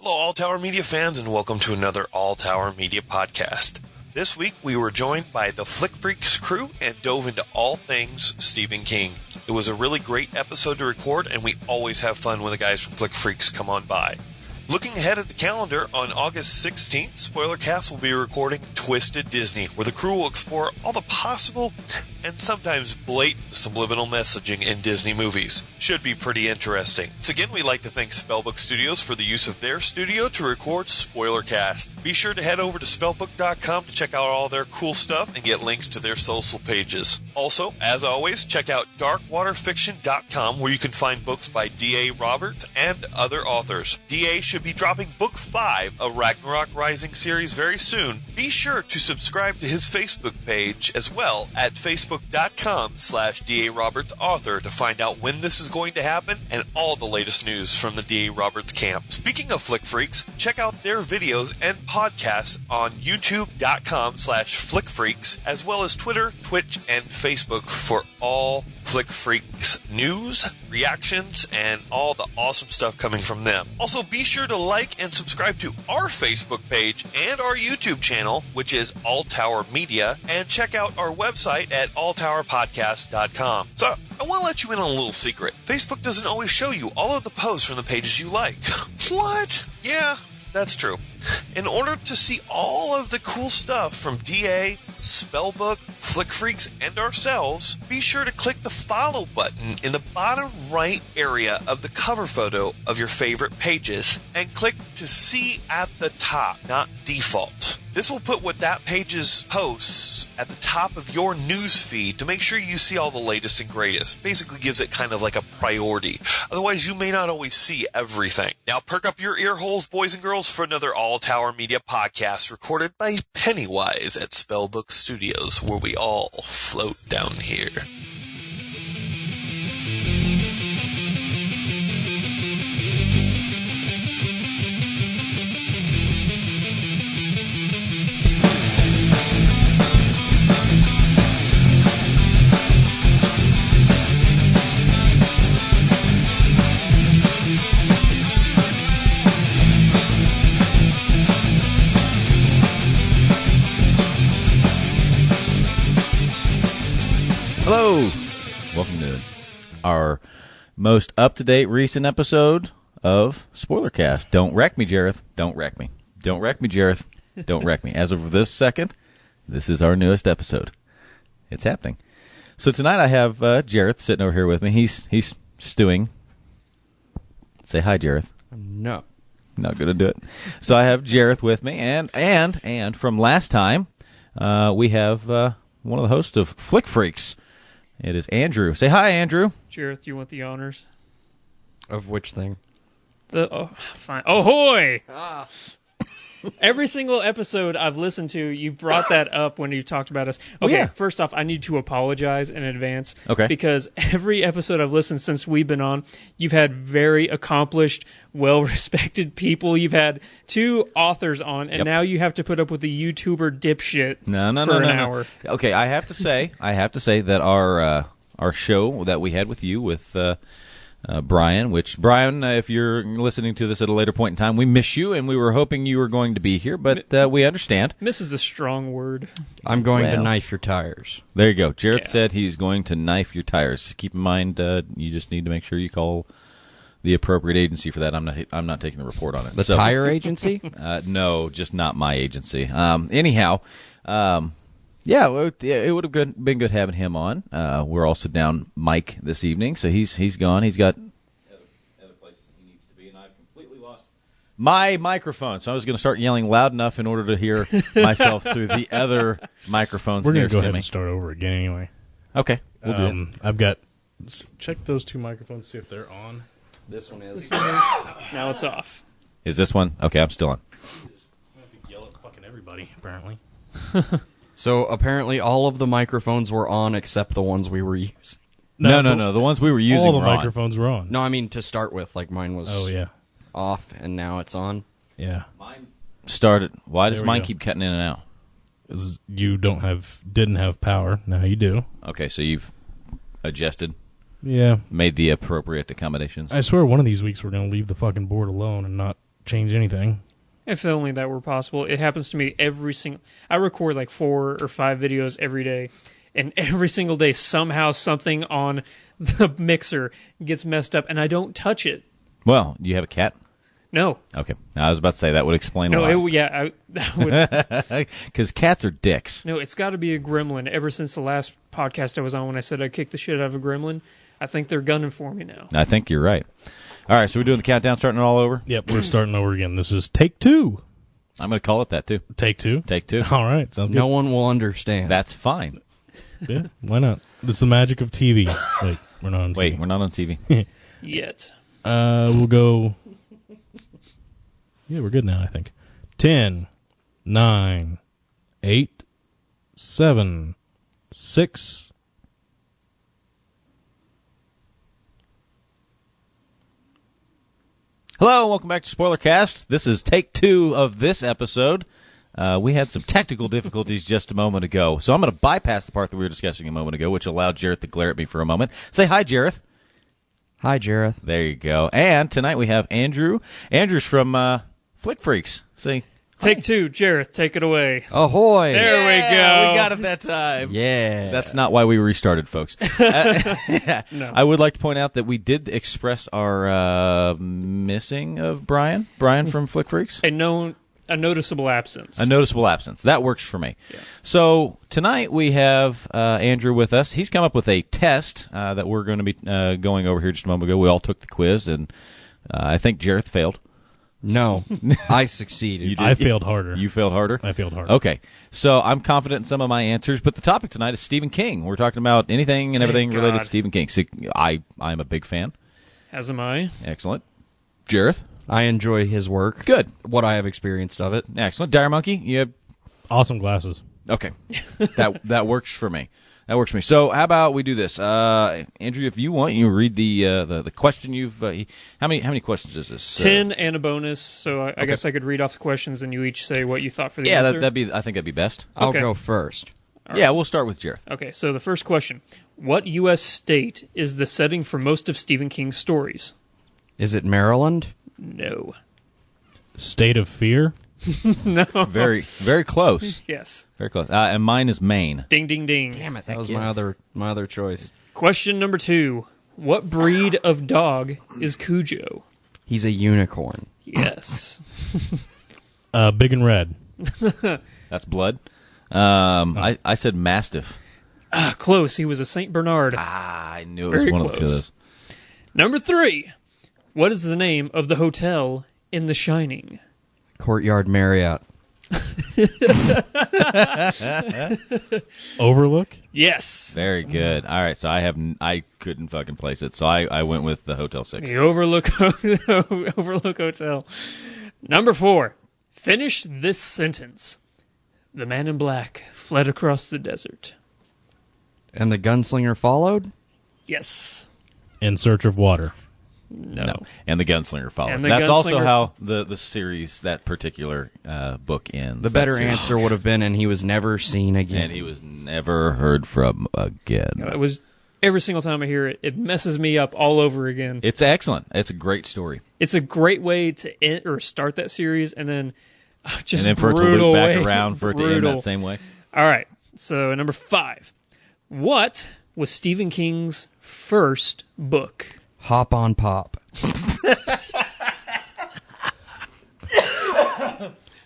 Hello, All Tower Media fans, and welcome to another All Tower Media podcast. This week, we were joined by the Flick Freaks crew and dove into all things Stephen King. It was a really great episode to record, and we always have fun when the guys from Flick Freaks come on by. Looking ahead at the calendar, on August 16th, Spoilercast will be recording Twisted Disney, where the crew will explore all the possible and sometimes blatant subliminal messaging in Disney movies. Should be pretty interesting. Once again, we'd like to thank Spellbook Studios for the use of their studio to record Spoilercast. Be sure to head over to spellbook.com to check out all their cool stuff and get links to their social pages. Also, as always, check out darkwaterfiction.com, where you can find books by D.A. Roberts and other authors. D.A. should be dropping Book 5 of Ragnarok Rising series very soon. Be sure to subscribe to his Facebook page as well at facebook.com/D.A. Roberts author to find out when this is going to happen and all the latest news from the D.A. Roberts camp. Speaking of Flick Freaks, check out their videos and podcasts on youtube.com/flickfreaks, as well as Twitter, Twitch, and Facebook for all Flick Freaks news, reactions, and all the awesome stuff coming from them. Also, be sure to like and subscribe to our Facebook page and our YouTube channel, which is All Tower Media, and check out our website at alltowerpodcast.com. So, I want to let you in on a little secret. Facebook doesn't always show you all of the posts from the pages you like. What? Yeah, that's true. In order to see all of the cool stuff from DA, Spellbook, Flick Freaks, and ourselves, be sure to click the follow button in the bottom right area of the cover photo of your favorite pages and click to see at the top, not default. This will put what that page's posts at the top of your news feed to make sure you see all the latest and greatest. Basically gives it kind of like a priority. Otherwise, you may not always see everything. Now perk up your ear holes, boys and girls, for another All Tower Media podcast recorded by Pennywise at Spellbook Studios, where we all float down here. Hello! Welcome to our most up-to-date recent episode of Spoilercast. Don't wreck me, Jareth. Don't wreck me. Don't wreck me, Jareth. Don't wreck me. As of this second, this is our newest episode. It's happening. So tonight I have Jareth sitting over here with me. He's stewing. Say hi, Jareth. No. Not going to do it. So I have Jareth with me, and from last time, we have one of the hosts of Flick Freaks. It is Andrew. Say hi, Andrew. Jareth, do you want the honors? Of which thing? Fine. Ahoy! Every single episode I've listened to, you brought that up when you talked about us. Okay, yeah. First off, I need to apologize in advance. Okay. Because every episode I've listened since we've been on, you've had very accomplished, well-respected people. You've had two authors on, and now you have to put up with the YouTuber dipshit for an hour. Okay, I have to say that our show that we had with you with Brian, if you're listening to this at a later point in time, we miss you, and we were hoping you were going to be here, but we understand. Miss is a strong word. I'm going to knife your tires. There you go. Jareth said he's going to knife your tires. Keep in mind, you just need to make sure you call the appropriate agency for that. I'm not taking the report on it. The tire agency? No, just not my agency. Anyhow, yeah, it would have been good having him on. We're also down Mike this evening, so he's gone. He's got other places he needs to be, and I've completely lost my microphone. So I was going to start yelling loud enough in order to hear myself through the other microphones. We're going to go nearest ahead me. and start over again anyway. Okay, we'll do it. I've got check those two microphones, see if they're on. This one is. Now it's off. Is this one? Okay, I'm still on. I have to yell at fucking everybody, apparently. So apparently all of the microphones were on except the ones we were using. No. The ones we were using all the were on. microphones were on. No, I mean to start with, like mine was off and now it's on. Yeah. Mine started. Why does There we mine go. keep cutting in and out? 'Cause you didn't have power. Now you do. Okay, so you've adjusted, Yeah. made the appropriate accommodations. I swear one of these weeks we're going to leave the fucking board alone and not change anything. If only that were possible. It happens to me every single... I record like 4 or 5 videos every day, and every single day somehow something on the mixer gets messed up, and I don't touch it. Well, do you have a cat? No. Okay. I was about to say that would explain a lot. That would... Because cats are dicks. No, it's got to be a gremlin. Ever since the last podcast I was on when I said I'd kick the shit out of a gremlin, I think they're gunning for me now. I think you're right. All right, so we're doing the countdown, starting it all over? Yep, we're starting over again. This is take 2. I'm going to call it that, too. Take 2? Take 2. All right, sounds good. No one will understand. That's fine. Yeah, why not? It's the magic of TV. Wait, we're not on TV. Wait, we're not on TV. Yet. We'll go... Yeah, we're good now, I think. 10, 9, 8, 7, 6... Hello, and welcome back to Spoilercast. This is take 2 of this episode. We had some technical difficulties just a moment ago, so I'm going to bypass the part that we were discussing a moment ago, which allowed Jareth to glare at me for a moment. Say hi, Jareth. Hi, Jareth. There you go. And tonight we have Andrew. Andrew's from Flick Freaks. Say Take 2, Jareth, take it away. Ahoy! There we go. We got it that time. Yeah. That's not why we restarted, folks. No. I would like to point out that we did express our missing of Brian. Brian from Flick Freaks. A noticeable absence. A noticeable absence. That works for me. Yeah. So tonight we have Andrew with us. He's come up with a test that we're going to be going over here just a moment ago. We all took the quiz, and I think Jareth failed. No, I succeeded. You did. I failed harder. You failed harder? I failed harder. Okay. So I'm confident in some of my answers, but the topic tonight is Stephen King. We're talking about anything and everything Thank related God. to Stephen King. So I'm a big fan. As am I. Excellent. Jareth? I enjoy his work. Good. What I have experienced of it. Excellent. Dire Monkey? You have... Awesome glasses. Okay. that works for me. That works for me. So how about we do this? Andrew, if you want, you read the question you've... how many questions is this? 10 and a bonus, so I guess I could read off the questions and you each say what you thought for the Yeah, answer. I think that'd be best. I'll Okay. go first. Yeah, we'll start with Jareth. Okay, so the first question. What U.S. state is the setting for most of Stephen King's stories? Is it Maryland? No. State of Fear. No. Very, very close. Yes. Very close. And mine is Maine. Ding, ding, ding. Damn it, that was my other choice. Question number 2. What breed of dog is Cujo? He's a unicorn. Yes. Big and Red. That's blood. I said Mastiff. Close. He was a St. Bernard. I knew it Very was one of the two of close. those. Number 3. What is the name of the hotel in The Shining? Courtyard Marriott. Overlook. Yes. Very good. All right, so I couldn't fucking place it, so I went with the Hotel 6. The Overlook Hotel. Number 4. Finish this sentence. The man in black fled across the desert. And the gunslinger followed? Yes. In Search of Water. No. And the Gunslinger followed. And the That's also Gunslinger- how the series, that particular book ends. The that better series. answer would have been, and he was never seen again. And he was never heard from again. It was every single time I hear it, it messes me up all over again. It's excellent. It's a great story. It's a great way to end or start that series, and then just And then for it to brutal loop back way- around, for it to end brutal. that same way. All right. So number 5. What was Stephen King's first book? Hop on Pop.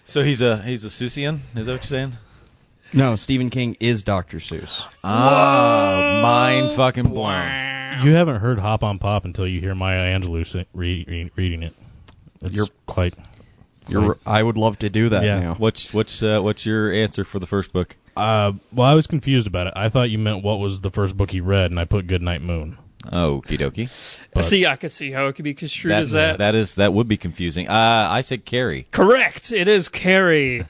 So he's a Seussian? Is that what you're saying? No, Stephen King is Dr. Seuss. Mind fucking blown. You haven't heard Hop on Pop until you hear Maya Angelou reading it. It's You're- quite... I would love to do that Yeah. now. What's your answer for the first book? Well, I was confused about it. I thought you meant what was the first book he read, and I put Goodnight Moon. Okie dokie. But- See, I could see how it could be construed as that. That would be confusing. I said Carrie. Correct. It is Carrie.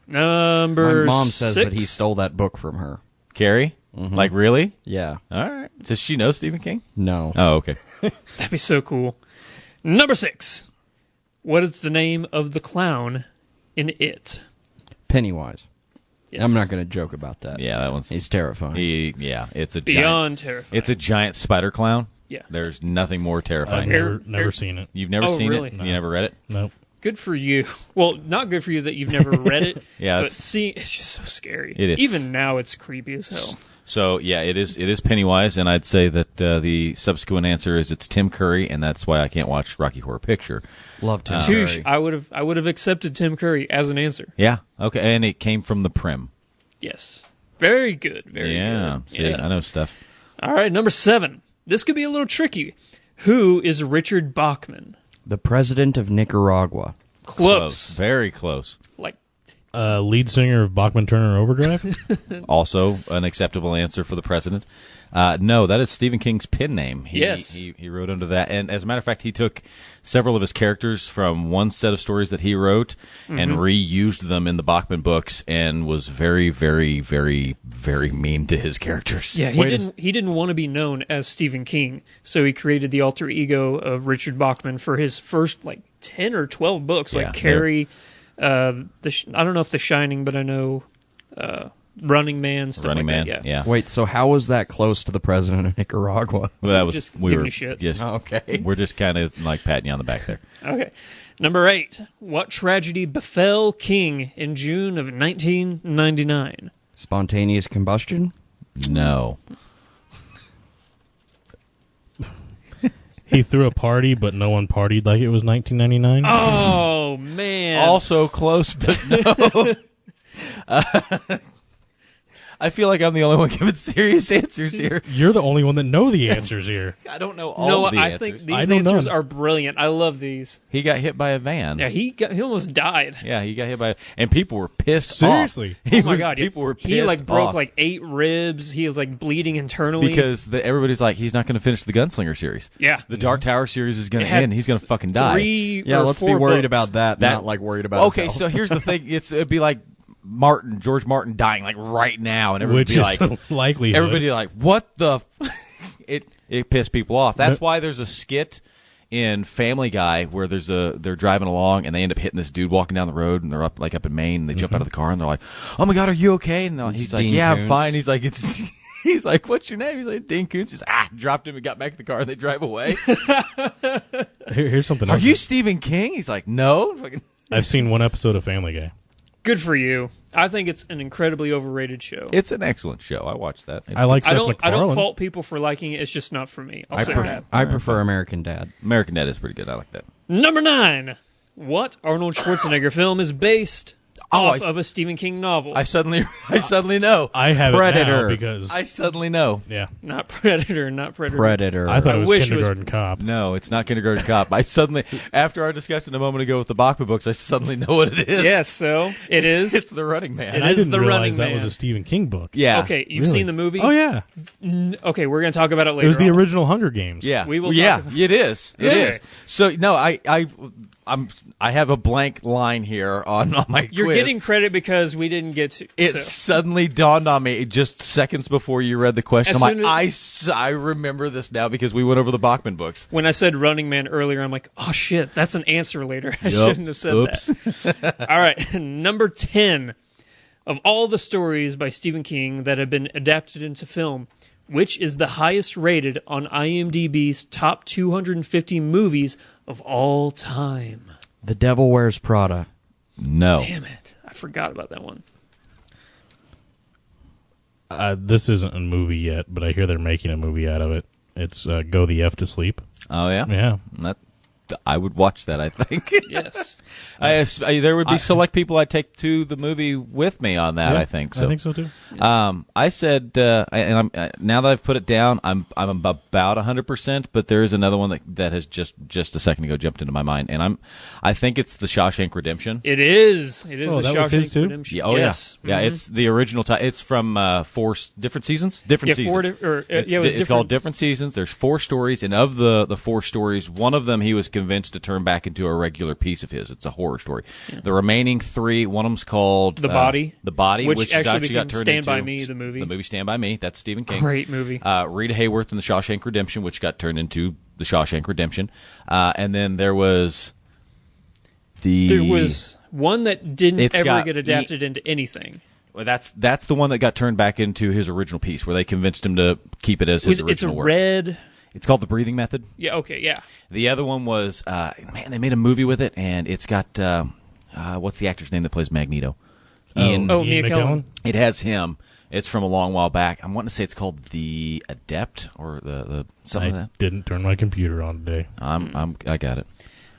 Number My mom says 6. that he stole that book from her. Carrie? Like really? Yeah. All right. Does she know Stephen King? No. Oh, okay. That'd be so cool. Number 6. What is the name of the clown in It? Pennywise. Yes. I'm not going to joke about that. Yeah, that one's He's terrifying. it's a Beyond giant, terrifying. it's a giant spider clown. Yeah. There's nothing more I've terrifying. never seen it. You've never Oh, seen really? it? No. You never read it? Nope. Good for you. Well, not good for you that you've never read it. Yeah, but it's just so scary. It is. Even now, it's creepy as hell. So, yeah, it is Pennywise, and I'd say that the subsequent answer is it's Tim Curry, and that's why I can't watch Rocky Horror Picture. Love Tim Touche. Curry. I would have accepted Tim Curry as an answer. Yeah, okay, and it came from the Prim. Yes. Very good. Very good. See, Yes. I know stuff. All right, number 7. This could be a little tricky. Who is Richard Bachman? The president of Nicaragua. Close. Very close. Like, Lead singer of Bachman Turner Overdrive. Also, an acceptable answer for the president. No, that is Stephen King's pen name. Yes. He wrote under that. And as a matter of fact, he took several of his characters from one set of stories that he wrote and reused them in the Bachman books and was very, very, very, very mean to his characters. yeah, he didn't want to be known as Stephen King, so he created the alter ego of Richard Bachman for his first 10 or 12 books, Yeah, like Carrie, I don't know if The Shining, but I know Running Man, stuff Running like Man, that. yeah. Wait, so how was that close to the president of Nicaragua? Well, that was Just we giving were you shit. just Okay. we're just kind of like patting you on the back there. Okay. Number 8. What tragedy befell King in June of 1999? Spontaneous combustion? No. He threw a party, but no one partied like it was 1999. Oh, man. Also close, but no. I feel like I'm the only one giving serious answers here. You're the only one that know the answers here. I don't know all no, of the I answers. think I these know answers none. are brilliant. I love these. He got hit by a van. Yeah, he almost died. Yeah, he got hit by, and people were pissed Seriously? off. Oh my god! people were pissed he broke off 8 ribs. He was bleeding internally because everybody's like, he's not going to finish the Gunslinger series. Yeah. The Dark Tower series is going It to had end. He's going to fucking die. 3 Yeah, or let's be 4 worried books. about that, not worried about Okay, himself. so here's the thing: it'd be like George Martin dying right now, and everybody Which be is like, likely. everybody like, what the? It pissed people off. That's why there's a skit in Family Guy where they're driving along and they end up hitting this dude walking down the road, and they're up in Maine, and they jump out of the car and they're like, "Oh my god, are you okay?" And he's like, Dean "Yeah, I'm Koontz. fine." He's like, "It's." He's like, "What's your name?" He's like, "Dean Koontz." He's dropped him and got back in the car and they drive away. Here's something Are else. you Stephen King? He's like, "No." Fucking- I've seen one episode of Family Guy. Good for you. I think it's an incredibly overrated show. It's an excellent show. I watched that. I like I Seth don't MacFarlane. fault people for liking it. It's just not for me. I'll say that. I prefer American Dad. American Dad is pretty good. I like that. Number 9. What Arnold Schwarzenegger film is based off of a Stephen King novel? I suddenly know. I have it Predator. now because I suddenly know. yeah, Not Predator. Not Predator. Predator. I thought I it was wish it was- Kindergarten Cop. No, it's not Kindergarten Cop. I suddenly, after our discussion a moment ago with the Bachman books, I suddenly know what it is. Yes, so it is. It's The Running Man. It And I is didn't The realize Running that was Man. a Stephen King book. Yeah. Okay, you've Really? seen the movie? Oh yeah, Okay, we're going to talk about it later. it was the on. original Hunger Games. Yeah. We will Yeah, talk about- it is. It Really? is. So no, I have a blank line here on my You're quiz. getting credit because we didn't get to. It so. suddenly dawned on me just seconds before you read the question. As I'm soon like, I remember this now because we went over the Bachman books. When I said Running Man earlier, I'm like, oh shit, that's an answer later. I Yup. shouldn't have said Oops. that. All right, number 10. Of all the stories by Stephen King that have been adapted into film, which is the highest rated on IMDb's top 250 movies of all time? The Devil Wears Prada. No. Damn it. I forgot about that one. This isn't a movie yet, but I hear they're making a movie out of it. It's Go the F to Sleep. Oh yeah. Yeah. I would watch that. I think. Yes. There would be select people I'd take to the movie with me on that. Yeah, I think so. I think so too. I said, and I'm now that I've put it down, I'm about 100%. But there is another one that has just a second ago jumped into my mind, and I think it's the Shawshank Redemption. It is. It is Oh, the that was his Shawshank too? Redemption. Yeah, yes. yeah. It's the original. It's from 4 different seasons. Different Yeah, seasons. it's Called Different Seasons. There's 4 stories, and of the 4 stories, one of them he was convinced to turn back into a regular piece of his. It's a horror story. Yeah. The remaining 3, one of them's called The Body. The Body, which actually got became turned Stand into By Me, the movie. The movie Stand By Me. That's Stephen King. Great movie. Rita Hayworth and the Shawshank Redemption, which got turned into the Shawshank Redemption, and then there was There was one that didn't ever get adapted into anything. Well, that's the one that got turned back into his original piece, where they convinced him to keep it as his original It's a work. red. It's called The Breathing Method. Yeah. Okay. Yeah. The other one was they made a movie with it, and it's got what's the actor's name that plays Magneto? Ian Mia McKellen? It has him. It's from a long while back. I'm wanting to say it's called The Adept or the something like I that. didn't turn my computer on today. I got it.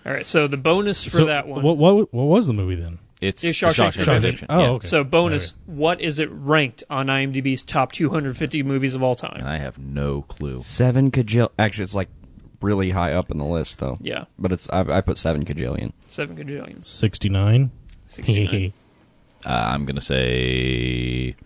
All right. So the bonus for that one. What was the movie then? It's Shawshank Redemption. Oh, yeah. okay. So bonus, Okay. what is it ranked on IMDb's top 250 movies of all And time? I have no clue. 7 kajillion. Actually, it's like really high up in the list, though. Yeah. But I put 7 kajillion. 7 gajillions. 69. 69. I'm going to say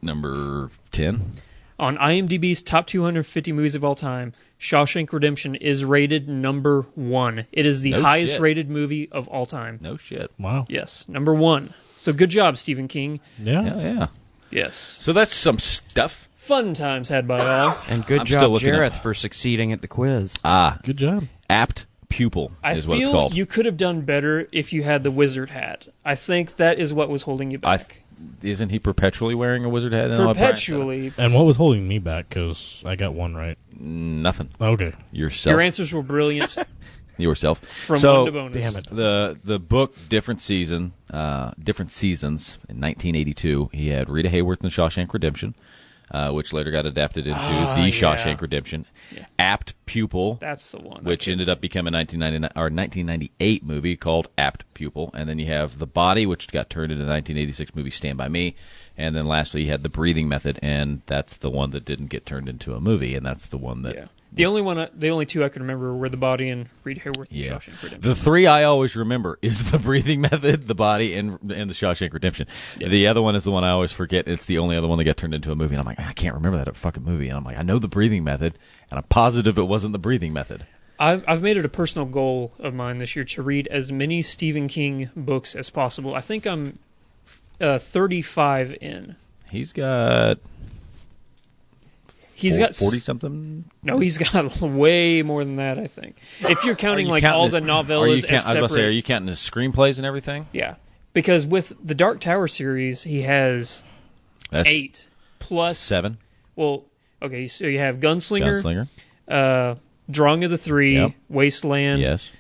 number 10. On IMDb's top 250 movies of all time, Shawshank Redemption is rated number 1. It is the No highest shit. rated movie of all time. No shit. Wow. Yes, number 1. So good job, Stephen King. Yeah. Yeah. Yes. So that's some stuff. Fun times had by all. And good I'm still job, looking at- Jareth, for succeeding at the quiz. Good job. Apt pupil I is what it's feel called. you could have done better if you had the wizard hat. I think that is what was holding you back. Isn't he perpetually wearing a wizard hat? And all that Brian said? Perpetually. And what was holding me back? Because I got one right. Nothing. Okay. Yourself. Your answers were brilliant. Yourself. From so, 1 to bonus. Damn it. The book different seasons in 1982. He had Rita Hayworth in Shawshank Redemption, which later got adapted into The Shawshank Redemption. Yeah. Apt Pupil, That's the one. which ended up becoming a 1998 movie called Apt Pupil, and then you have The Body, which got turned into the 1986 movie Stand By Me, and then lastly you had The Breathing Method, and that's the one that didn't get turned into a movie, and that's the one that. Yeah. The only two I could remember were The Body and Rita Hayworth and Yeah. Shawshank Redemption. The three I always remember is The Breathing Method, The Body, and The Shawshank Redemption. Yeah. The other one is the one I always forget. It's the only other one that got turned into a movie. And I'm like, I can't remember that fucking movie. And I'm like, I know The Breathing Method, and I'm positive it wasn't The Breathing Method. I've made it a personal goal of mine this year to read as many Stephen King books as possible. I think I'm 35 in. He's got... He's got 40-something? No, he's got way more than that, I think. If you're counting all the novellas as I was going to say, are separate. you counting his screenplays and everything? Yeah. Because with the Dark Tower series, he has That's 8 plus 7. Well, okay, so you have Gunslinger, Gunslinger. Drawing of the Three, Yep. Wasteland. Yes.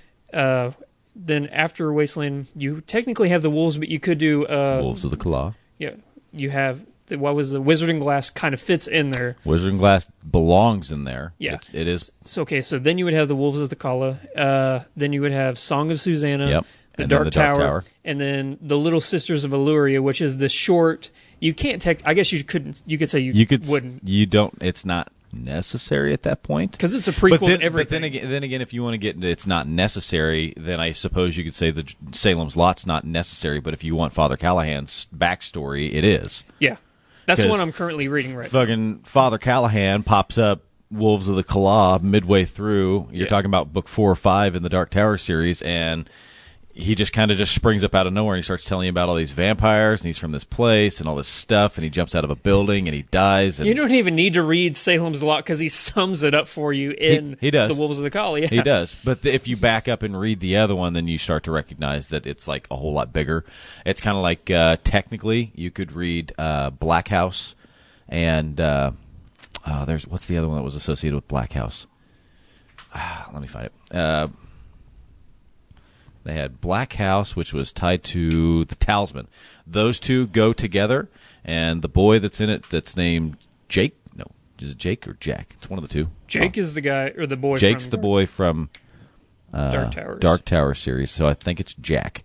Then after Wasteland, you technically have the Wolves, but you could do Wolves of the Claw. Yeah, you have what was the Wizarding Glass kind of fits in there. Wizarding Glass belongs in there. Yeah. It is. So okay, so then you would have the Wolves of the Kala. Then you would have Song of Susanna. Yep. The And then Dark the Dark Tower, Tower. and then the Little Sisters of Illyria, which is the short. You can't I guess you couldn't. You could say you wouldn't You don't. It's not necessary at that point. because it's a prequel But then, to everything. then again, if you want to get into it's not necessary, then I suppose you could say the Salem's Lot's not necessary. But if you want Father Callahan's backstory, it is. Yeah, that's the 'Cause one I'm currently reading right now. Fucking Father Callahan pops up Wolves of the Kala midway through. You're Yeah. talking about book 4 or 5 in the Dark Tower series, and he just kind of just springs up out of nowhere and he starts telling you about all these vampires and he's from this place and all this stuff, and he jumps out of a building and he dies. And You don't even need to read Salem's Lot because he sums it up for you in He does. The Wolves of the Kala. Yeah. He does. But if you back up and read the other one, then you start to recognize that it's like a whole lot bigger. It's kind of like technically you could read Black House and there's what's the other one that was associated with Black House? Let me find it. They had Black House, which was tied to the Talisman. Those two go together, and the boy that's in it that's named Jake. No, is it Jake or Jack? It's one of the two. Jake is the guy or the boy. Jake's from the boy from Dark Towers. Tower series. So I think it's Jack.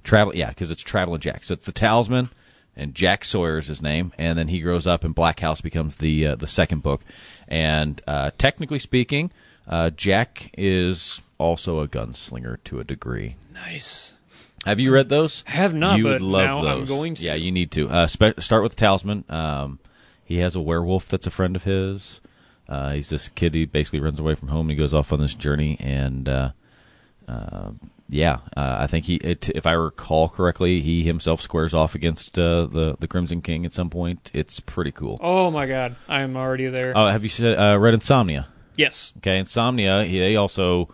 Because it's Traveling Jack. So it's the Talisman, and Jack Sawyer is his name, and then he grows up, and Black House becomes the second book. And technically speaking, Jack is also a gunslinger to a degree. Nice. Have you read those? I have not, You but would love now I'm those. going to. Yeah, you need to. Start with the Talisman. He has a werewolf that's a friend of his. He's this kid. He basically runs away from home. And he goes off on this journey, and I think if I recall correctly, he himself squares off against the Crimson King at some point. It's pretty cool. Oh my God, I am already there. Oh, have you read Insomnia? Yes. Okay, Insomnia. They also.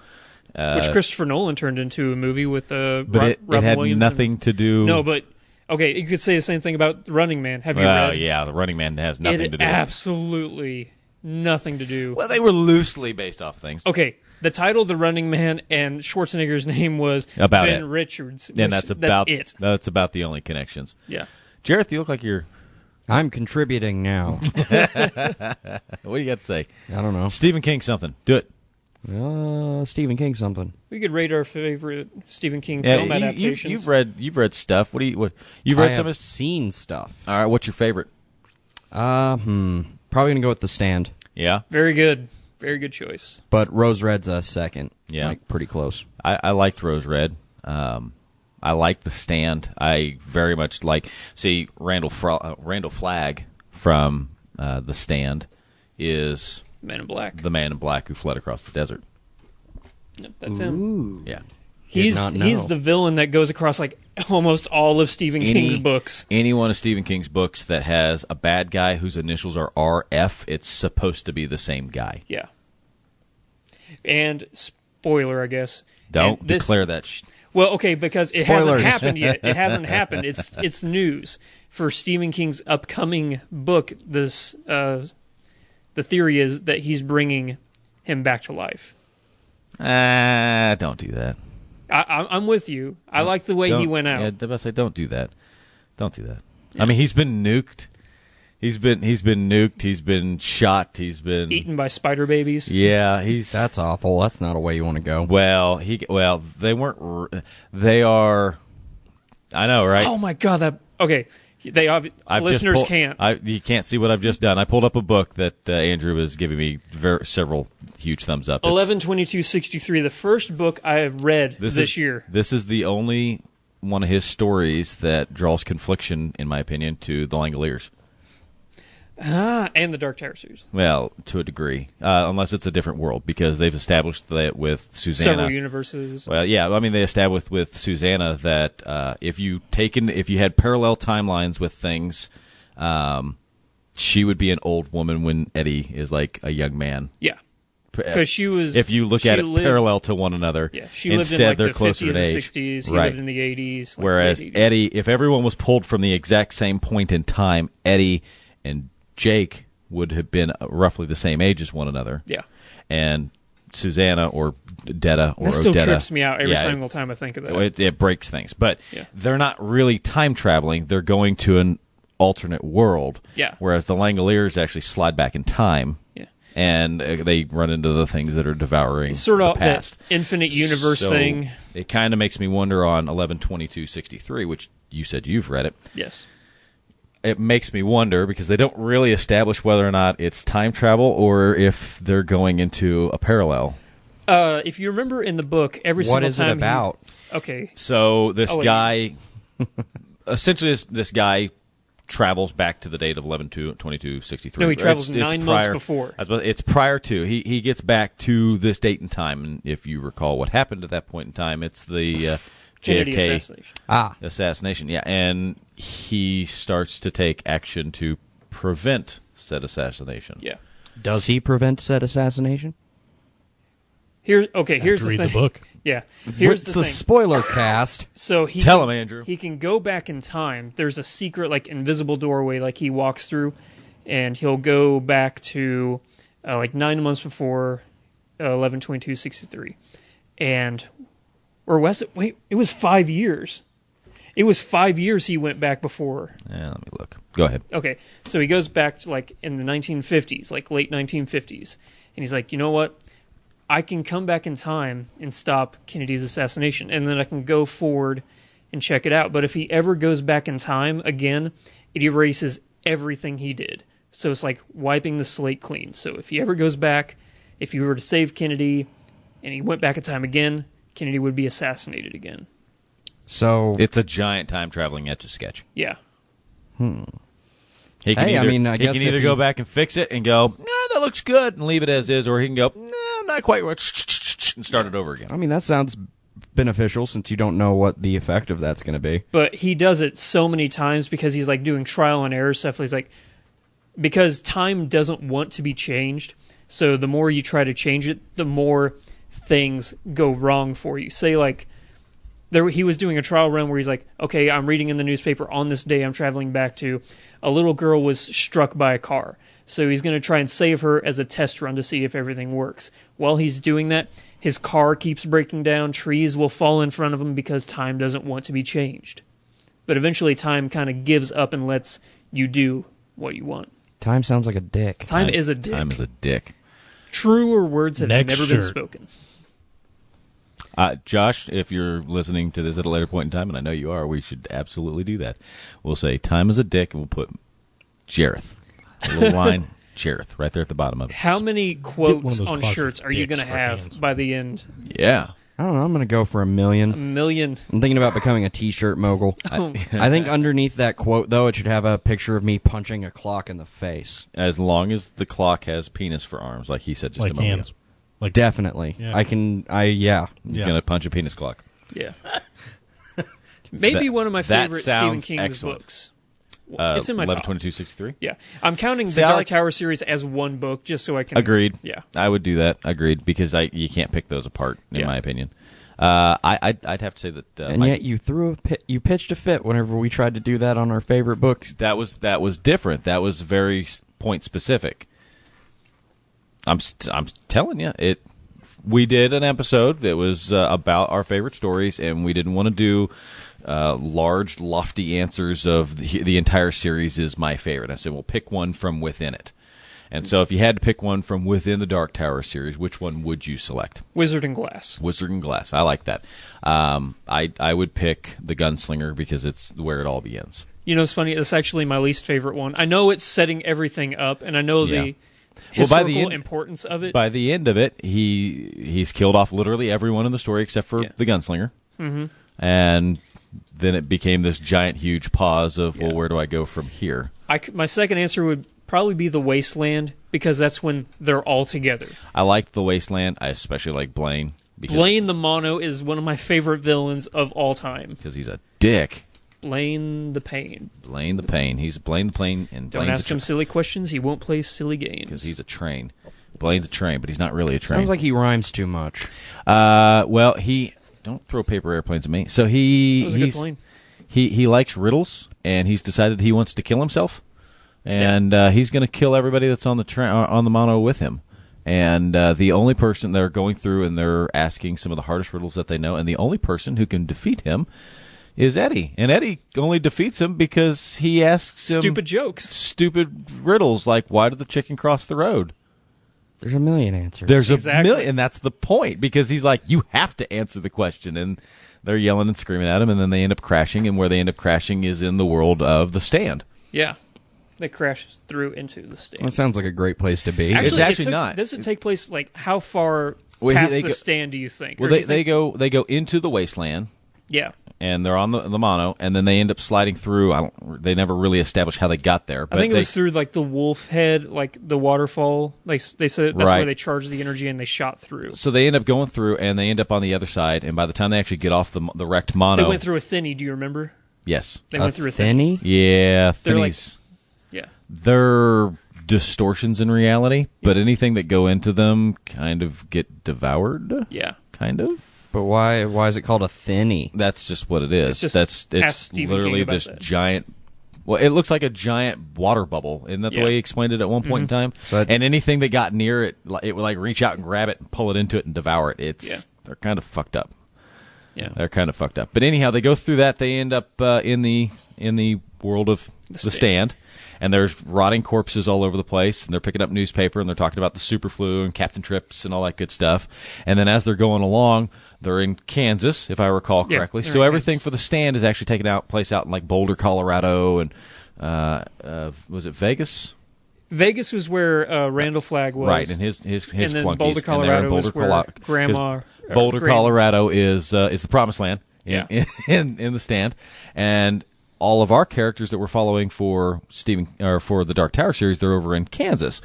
Which Christopher Nolan turned into a movie with But it Robin had Williams. nothing to do. No, but okay, you could say the same thing about Running Man. Have you read? Yeah, the Running Man has nothing to do with it. Absolutely nothing to do. Well, they were loosely based off things. Okay, the title, The Running Man, and Schwarzenegger's name was About Ben it. Richards. And that's about it. That's about the only connections. Yeah. Jareth, you look like you're... I'm contributing now. What do you got to say? I don't know. Stephen King something. Do it. Stephen King something. We could rate our favorite Stephen King film adaptations. You've read stuff. You've read some of... seen stuff. All right, what's your favorite? Probably gonna go with The Stand. Yeah? Very good. Very good choice. But Rose Red's a second. Yeah. Like, pretty close. I liked Rose Red. I like The Stand. I very much like... See, Randall Flagg from The Stand is... Man in Black. The man in black who fled across the desert. Yep, that's him. Ooh. Yeah. He's not know. the villain that goes across like almost all of Stephen King's books. Any one of Stephen King's books that has a bad guy whose initials are RF, it's supposed to be the same guy. Yeah. And spoiler, I guess. Don't and this, declare that. Well, okay, because it Spoilers. hasn't happened yet. It hasn't happened. It's news for Stephen King's upcoming book. This the theory is that he's bringing him back to life. Don't do that. I'm with you. I like the way he went out. Yeah, the best say don't do that. Don't do that. Yeah. I mean, he's been nuked. He's been nuked. He's been shot. He's been Eaten by spider babies. Yeah, That's awful. That's not a way you want to go. Well, they weren't. They are. I know, right? Oh my god! Okay. Listeners can't. You can't see what I've just done. I pulled up a book that Andrew was giving me several huge thumbs up. 11/22/63, the first book I have read this year. This is the only one of his stories that draws confliction, in my opinion, to the Langoliers. And the Dark Tower series. Well, to a degree, unless it's a different world, because they've established that with Susanna. Several universes. Well, yeah, I mean, they established with Susanna that if you had parallel timelines with things, she would be an old woman when Eddie is like a young man. Yeah. Because she was. If you look at it parallel to one another, she lived instead in like they're the closer 50s in and age. 60s. He Right. lived in the 80s. Whereas the 80s. Eddie, if everyone was pulled from the exact same point in time, Eddie and Jake would have been roughly the same age as one another. Yeah. And Susanna or Detta or That still Odetta, trips me out every single time I think of that. It breaks things. But Yeah. they're not really time traveling. They're going to an alternate world. Yeah. Whereas the Langoliers actually slide back in time. Yeah. And they run into the things that are devouring It's sort the of past. that infinite universe So thing. It kind of makes me wonder on 11/22/63, which you said you've read it. Yes. It makes me wonder because they don't really establish whether or not it's time travel or if they're going into a parallel. If you remember in the book, every single time. What is it about? Okay. So this Oh, wait. guy, essentially, this guy travels back to the date of 11/22/63. No, he travels It's 9 prior- months before. It's prior to. He gets back to this date and time, and if you recall what happened at that point in time, it's the Kennedy JFK assassination. assassination. Yeah, and he starts to take action to prevent said assassination. Yeah. Does he prevent said assassination? Here's To the read thing. the book. Yeah. Here's It's the the thing. spoiler cast. So he Tell can- him, Andrew. He can go back in time. There's a secret, like invisible doorway, like he walks through, and he'll go back to like 9 months before 11/22/63, or was it? Wait, it was 5 years. It was 5 years he went back before. Yeah, let me look. Go ahead. Okay, so he goes back to like in the 1950s, like late 1950s, and he's like, you know what? I can come back in time and stop Kennedy's assassination, and then I can go forward and check it out. But if he ever goes back in time again, it erases everything he did. So it's like wiping the slate clean. So if he ever goes back, if you were to save Kennedy and he went back in time again, Kennedy would be assassinated again. So It's a giant time traveling Etch-a-Sketch. Yeah. He can Hey, I either, mean, I he guess can if either he- go back and fix it and go, nah, that looks good, and leave it as is, or he can go, nah, not quite right, and start it over again. I mean, that sounds beneficial since you don't know what the effect of that's going to be. But he does it so many times because he's like doing trial and error stuff. He's like, because time doesn't want to be changed. So the more you try to change it, the more things go wrong for you. Say like, he was doing a trial run where he's like, okay, I'm reading in the newspaper on this day I'm traveling back to, a little girl was struck by a car. So he's going to try and save her as a test run to see if everything works. While he's doing that, his car keeps breaking down. Trees will fall in front of him because time doesn't want to be changed. But eventually time kind of gives up and lets you do what you want. Time sounds like a dick. Time is a dick. Time is a dick. Truer words have Next never been shirt. spoken. Josh, if you're listening to this at a later point in time, and I know you are, we should absolutely do that. We'll say time is a dick, and we'll put Jareth. A little line, Jareth, right there at the bottom of it. How many one quotes of those on closet shirts are you dicks going to for have hands. by the end? Yeah. I don't know. I'm going to go for 1 million. 1 million. I'm thinking about becoming a T-shirt mogul. Oh, I think underneath that quote, though, it should have a picture of me punching a clock in the face. As long as the clock has penis for arms, like he said just Like a moment hands. ago. Like Definitely. Yeah. Yeah. You're Yeah. going to punch a penis clock. yeah. Maybe one of my that favorite Stephen sounds King excellent. books. It's in my top. 11/22/63? Yeah. I'm counting See, the I Dark like- Tower series as one book just so I can... Agreed. Yeah. I would do that. Agreed. Because you can't pick those apart, in Yeah. my opinion. I'd have to say that... And yet you you pitched a fit whenever we tried to do that on our favorite books. that was different. That was very point specific. I'm telling you, we did an episode that was about our favorite stories, and we didn't want to do large, lofty answers of the entire series is my favorite. I said, well, pick one from within it. And so if you had to pick one from within the Dark Tower series, which one would you select? Wizard and Glass. Wizard and Glass. I like that. I would pick the Gunslinger because it's where it all begins. You know, it's funny. It's actually my least favorite one. I know it's setting everything up, and I know Yeah. the Well, by the historical end- importance of it. By the end of it, he's killed off literally everyone in the story except for Yeah. the Gunslinger. Mm-hmm. And then it became this giant, huge pause of, well, where do I go from here? My second answer would probably be the Wasteland, because that's when they're all together. I liked the Wasteland. I especially like Blaine. Blaine the Mono is one of my favorite villains of all time. Because he's a dick. Blaine the Pain. Blaine the Pain. He's Blaine the Pain, and Don't Blaine's ask him silly questions. He won't play silly games. because he's a train. Blaine's a train, but he's not really a train. Sounds like he rhymes too much. Well, he don't throw paper airplanes at me. So That was a good point. he likes riddles, and he's decided he wants to kill himself, and he's going to kill everybody that's on the on the mono with him. And the only person they're going through and they're asking some of the hardest riddles that they know, and the only person who can defeat him is Eddie. And Eddie only defeats him because he asks him Stupid jokes. stupid riddles like, "Why did the chicken cross the road?" There's a million answers. There's Exactly. a million, and that's the point, because he's like, you have to answer the question, and they're yelling and screaming at him, and then they end up crashing, and where they end up crashing is in the world of The Stand. Yeah. They crash through into the That stand. sounds like a great place to be. It's actually not. Does it take place, like, how far Well, past they the go- stand do you think? Well, Or do they you think- go into the wasteland, Yeah. and they're on the mono, and then they end up sliding through. They never really established how they got there. But I think they, it was through, like, the wolf head, like, the waterfall. Like, they said that's Right. where they charged the energy and they shot through. So they end up going through, and they end up on the other side, and by the time they actually get off the wrecked mono... They went through a thinny, do you remember? Yes. They went through a thinny. Thinny? Yeah, They're like- thinnies. Yeah. They're distortions in reality, but anything that go into them kind of get devoured. Yeah. Kind of. But why is it called a thinny? That's just what it is. It's just It's ask Stephen literally King about this that. giant. Well, it looks like a giant water bubble. Isn't that the Yeah. way he explained it at one point in time? So that- and anything that got near it, it would like reach out and grab it and pull it into it and devour it. They're kind of fucked up. Yeah. They're kind of fucked up. But anyhow, they go through that. They end up in the world of the stand. And there's rotting corpses all over the place, and they're picking up newspaper, and they're talking about the superflu and Captain Trips and all that good stuff. And then as they're going along, they're in Kansas, if I recall Yeah, correctly. they're So in everything Kansas. for the stand is actually taking place out in like Boulder, Colorado, and was it Vegas? Vegas was where Randall Flagg was. Right, and his and then flunkies. Boulder, And they're in Colorado was where Colo- Grandma... 'cause Boulder, Colorado is the promised land Yeah. in the stand, and all of our characters that we're following for for the Dark Tower series, they're over in Kansas,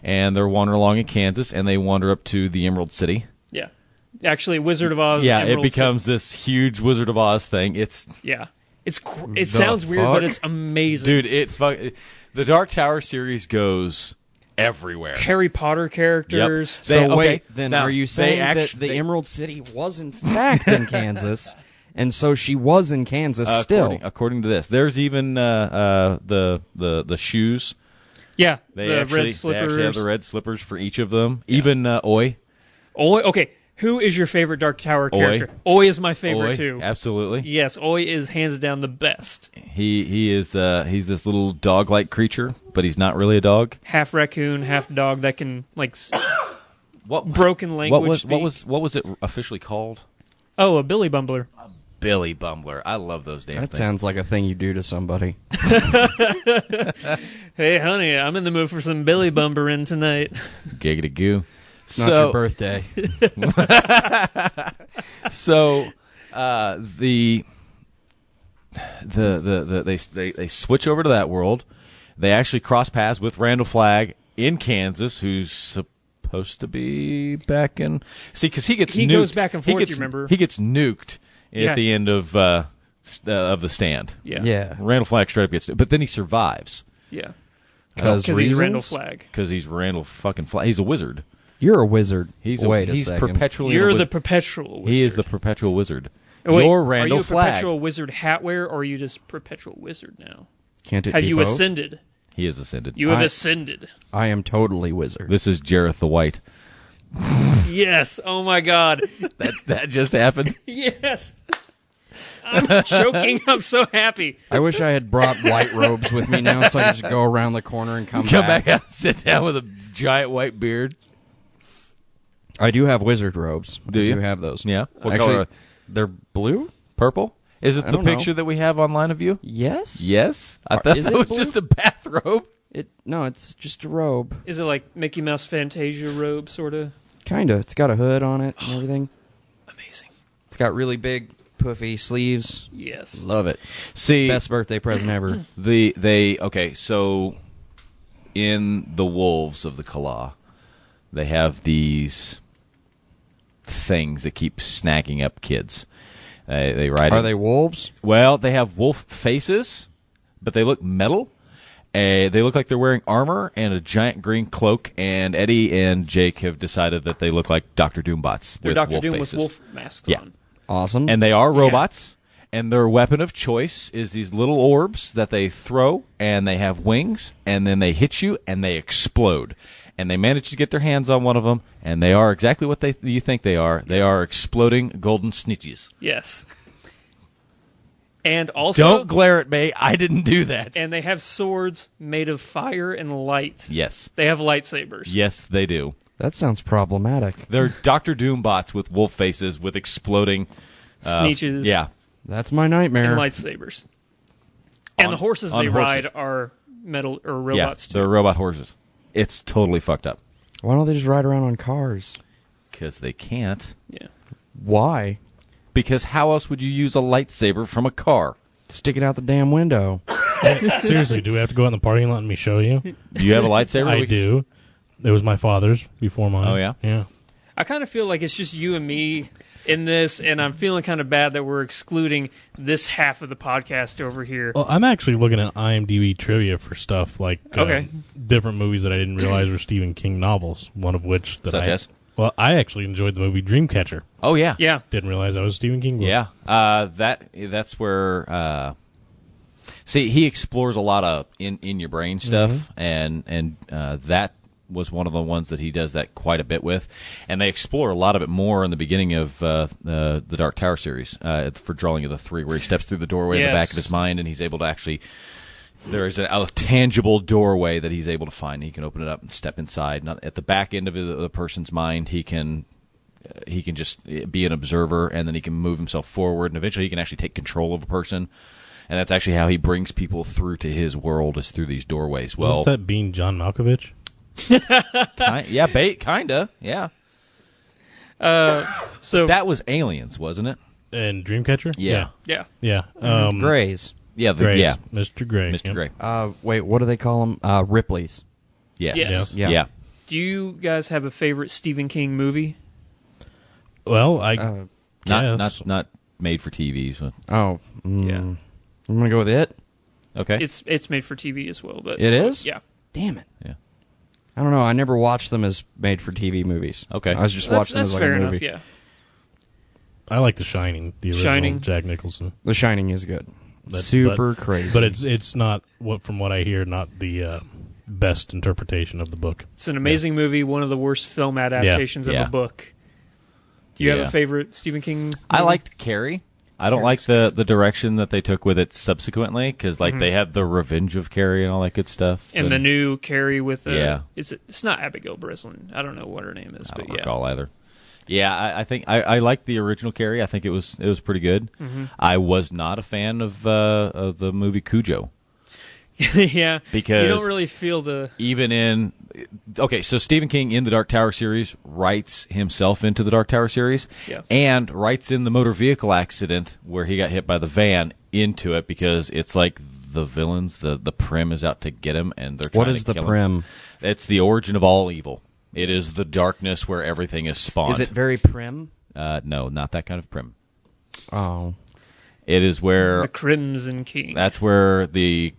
and they're wandering along in Kansas, and they wander up to the Emerald City. Yeah. Actually, Wizard of Oz... Yeah, Emerald it becomes this huge Wizard of Oz thing. It's Yeah. It sounds weird, fuck? but it's amazing. dude, the Dark Tower series goes everywhere. Harry Potter characters. Yep. So They- okay, wait, then now, are you they saying that the they- Emerald City was in fact in Kansas, and so she was in Kansas still? According to this, there's even the shoes Yeah, They the actually, red slippers. They actually have the red slippers for each of them. Yeah. Even Oi. Oi. Okay, who is your favorite Dark Tower character? Oi is my favorite Oi, too. Absolutely. Yes, Oi is hands down the best. He is he's this little dog-like creature, but he's not really a dog. Half raccoon, half dog that can What broken language. What was it officially called? Oh, a Billy Bumbler. Billy Bumbler. I love those damn That things. sounds like a thing you do to somebody. Hey, honey, I'm in the mood for some Billy Bumbering tonight. Giggity goo. It's not your birthday. So they switch over to that world. They actually cross paths with Randall Flagg in Kansas, who's supposed to be back in. See, because he nuked. Goes back and forth. You remember? He gets nuked at the end of the Stand. Yeah. Randall Flagg straight up gets nuked, but then he survives. Yeah. Because he's Randall Flagg. Because he's Randall fucking Flagg. He's a wizard. You're a wizard. He's second. perpetually. You're the perpetual wizard. He is the perpetual wizard. Wait, You're Randall are you a Flagg. perpetual wizard hat wearer, or are you just perpetual wizard now? Can't it Have be you both? ascended? He is ascended. You have ascended. I am totally wizard. This is Jareth the White. Yes. Oh my God. That just happened. Yes. I'm choking. I'm so happy. I wish I had brought white robes with me now so I could just go around the corner and come back out and sit down with a giant white beard. I do have wizard robes. Do you? I do have those. Yeah. What Actually, color? they're blue? Purple? Is it I the don't know. picture that we have online of you? Yes. Yes. I thought Is that it was blue? just a bathrobe. No, it's just a robe. Is it like Mickey Mouse Fantasia robe, sort of? Kind of. It's got a hood on it and everything. Amazing. It's got really big, puffy sleeves. Yes. Love it. See, Best birthday present ever. So in the Wolves of the Kala, they have these things that keep snagging up kids. They ride. Are they wolves? Well, they have wolf faces, but they look metal. They look like they're wearing armor and a giant green cloak. And Eddie and Jake have decided that they look like Dr. Doombots They're with Dr. wolf Doom faces. with wolf masks Yeah. on. Awesome. And they are robots. And their weapon of choice is these little orbs that they throw, and they have wings, and then they hit you, and they explode. And they manage to get their hands on one of them, and they are exactly what you think they are. They are exploding golden snitches. Yes. And also... Don't glare at me. I didn't do that. And they have swords made of fire and light. Yes. They have lightsabers. Yes, they do. That sounds problematic. They're Dr. Doom bots with wolf faces with exploding... Sneeches. Yeah. That's my nightmare. And lightsabers. And the horses they ride are metal or robots yeah, they're robot horses. It's totally fucked up. Why don't they just ride around on cars? Because they can't. Yeah. Why? Because how else would you use a lightsaber from a car? Stick it out the damn window. Seriously, do we have to go out in the parking lot and let me show you? Do you have a lightsaber? I do. It was my father's before mine. Oh, yeah? Yeah. I kind of feel like it's just you and me in this, and I'm feeling kind of bad that we're excluding this half of the podcast over here. Well, I'm actually looking at IMDb trivia for stuff like different movies that I didn't realize were Stephen King novels, one of which that Such as? Well, I actually enjoyed the movie Dreamcatcher. Oh, yeah. Yeah. Didn't realize that was a Stephen King book. Yeah. That's where... see, he explores a lot of in your brain stuff, and that was one of the ones that he does that quite a bit with. And they explore a lot of it more in the beginning of the Dark Tower series for Drawing of the Three, where he steps through the doorway in the back of his mind, and he's able to actually... There is a tangible doorway that he's able to find. He can open it up and step inside. Not at the back end of the person's mind, he can just be an observer, and then he can move himself forward, and eventually he can actually take control of a person. And that's actually how he brings people through to his world, is through these doorways. Well, Wasn't that being John Malkovich? Kinda, yeah. So That was Aliens, wasn't it? And Dreamcatcher? Yeah. yeah. Yeah. Grays. Yeah, Grays. yeah. Mr. Gray. Mr. Yep. Gray. Wait, what do they call them? Ripley's. Yes. Yes. Yeah. Yeah. Do you guys have a favorite Stephen King movie? Well, I Not made for TV. So. Oh. Yeah. I'm going to go with it. Okay. It's made for TV as well, but It is? Yeah. Damn it. Yeah. I don't know. I never watched them as made-for-TV movies. Okay. I was just That's watching them as like fair a enough, movie. yeah. I like The Shining, the original Shining. Jack Nicholson. The Shining is good. But- Super crazy. But it's not from what I hear, not the best interpretation of the book. It's an amazing movie, one of the worst film adaptations of a book. Do you have a favorite Stephen King movie? I liked Carrie. I don't like the direction that they took with it subsequently, because they had the Revenge of Carrie and all that good stuff. And the new Carrie with it's not Abigail Breslin. I don't know what her name is, I but don't recall either. Yeah, I think I liked the original Carrie. I think it was pretty good. Mm-hmm. I was not a fan of the movie Cujo. Yeah, because you don't really feel the so Stephen King in the Dark Tower series writes himself into the Dark Tower series, and writes in the motor vehicle accident where he got hit by the van into it, because it's like the villains, the Prim is out to get him, and they're trying to kill him. What is the Prim? It's the origin of all evil. It is the darkness where everything is spawned. Is it very prim? No, not that kind of prim. Oh, it is where the Crimson King. That's where the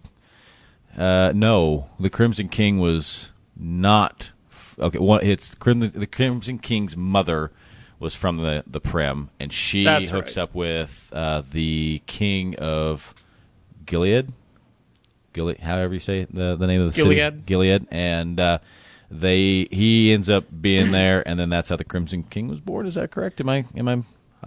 the Crimson King was not okay. It's the Crimson King's mother was from the Prim, and she hooks up with the King of Gilead, however you say the name of the city, Gilead, and he ends up being there, and then that's how the Crimson King was born. Is that correct? I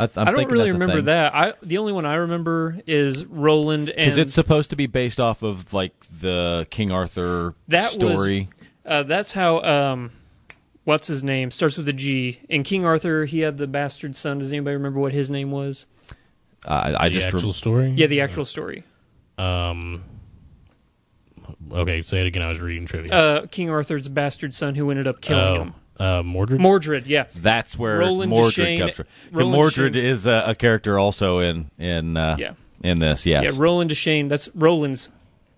don't really remember that. The only one I remember is Roland, because it's supposed to be based off of like the King Arthur story. That's how what's his name starts with a G. In King Arthur, he had the bastard son. Does anybody remember what his name was? The actual story. Yeah, the actual story. Okay, say it again. I was reading trivia. King Arthur's bastard son who ended up killing him. Mordred? Mordred, yeah. That's where Roland Mordred comes from. Mordred is a character also in this, yes. Yeah, Roland Deschain, that's Roland's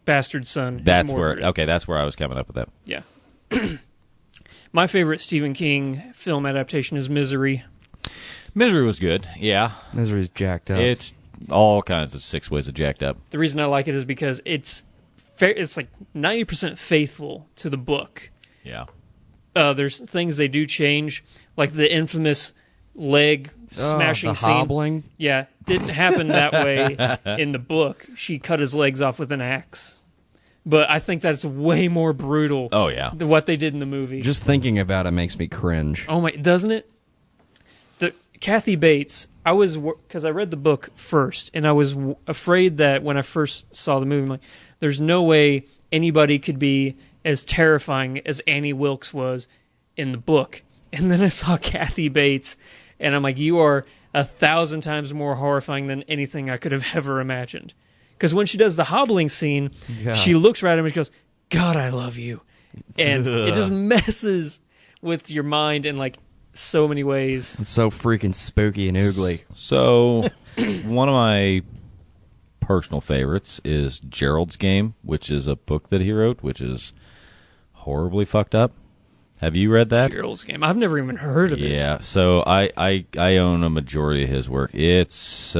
bastard son. That's where I was coming up with that. Yeah. My favorite Stephen King film adaptation is Misery. Misery was good, yeah. Misery's jacked up. It's all kinds of 6 ways of jacked up. The reason I like it is because it's like 90% faithful to the book. Yeah. There's things they do change, like the infamous leg smashing the scene. hobbling. Yeah, didn't happen that way in the book. She cut his legs off with an axe. But I think that's way more brutal than what they did in the movie. Just thinking about it makes me cringe. Oh my, doesn't it? Kathy Bates, because I read the book first, and I was afraid that when I first saw the movie, I'm like, there's no way anybody could be as terrifying as Annie Wilkes was in the book. And then I saw Kathy Bates, and I'm like, you are 1,000 times more horrifying than anything I could have ever imagined. Because when she does the hobbling scene, she looks right at him and she goes, God, I love you. And it just messes with your mind in like so many ways. It's so freaking spooky and oogly. So one of my personal favorites is Gerald's Game, which is a book that he wrote, which is horribly fucked up. Have you read that? Gerald's Game. I've never even heard of it. Yeah, so I own a majority of his work. It's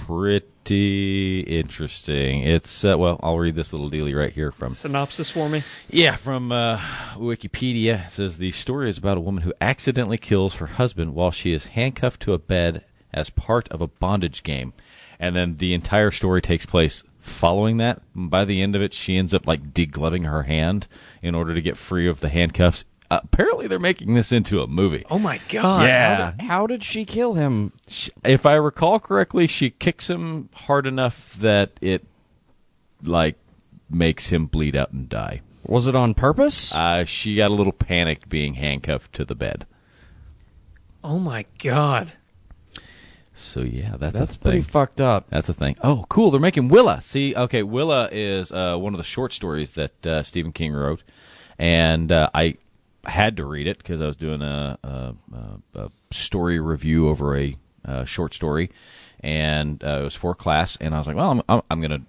pretty interesting. It's I'll read this little dealie right here from synopsis for me. Yeah, from Wikipedia. It says the story is about a woman who accidentally kills her husband while she is handcuffed to a bed as part of a bondage game. And then the entire story takes place following that. By the end of it, she ends up like degloving her hand in order to get free of the handcuffs. Apparently, they're making this into a movie. Oh my god! Yeah. How did she kill him? If I recall correctly, she kicks him hard enough that it like makes him bleed out and die. Was it on purpose? She got a little panicked being handcuffed to the bed. Oh my god! So yeah, that's pretty fucked up. That's a thing. Oh, cool! They're making Willa. See, okay, Willa is one of the short stories that Stephen King wrote, and I had to read it because I was doing a story review over a short story, and it was for class. And I was like, well, I'm gonna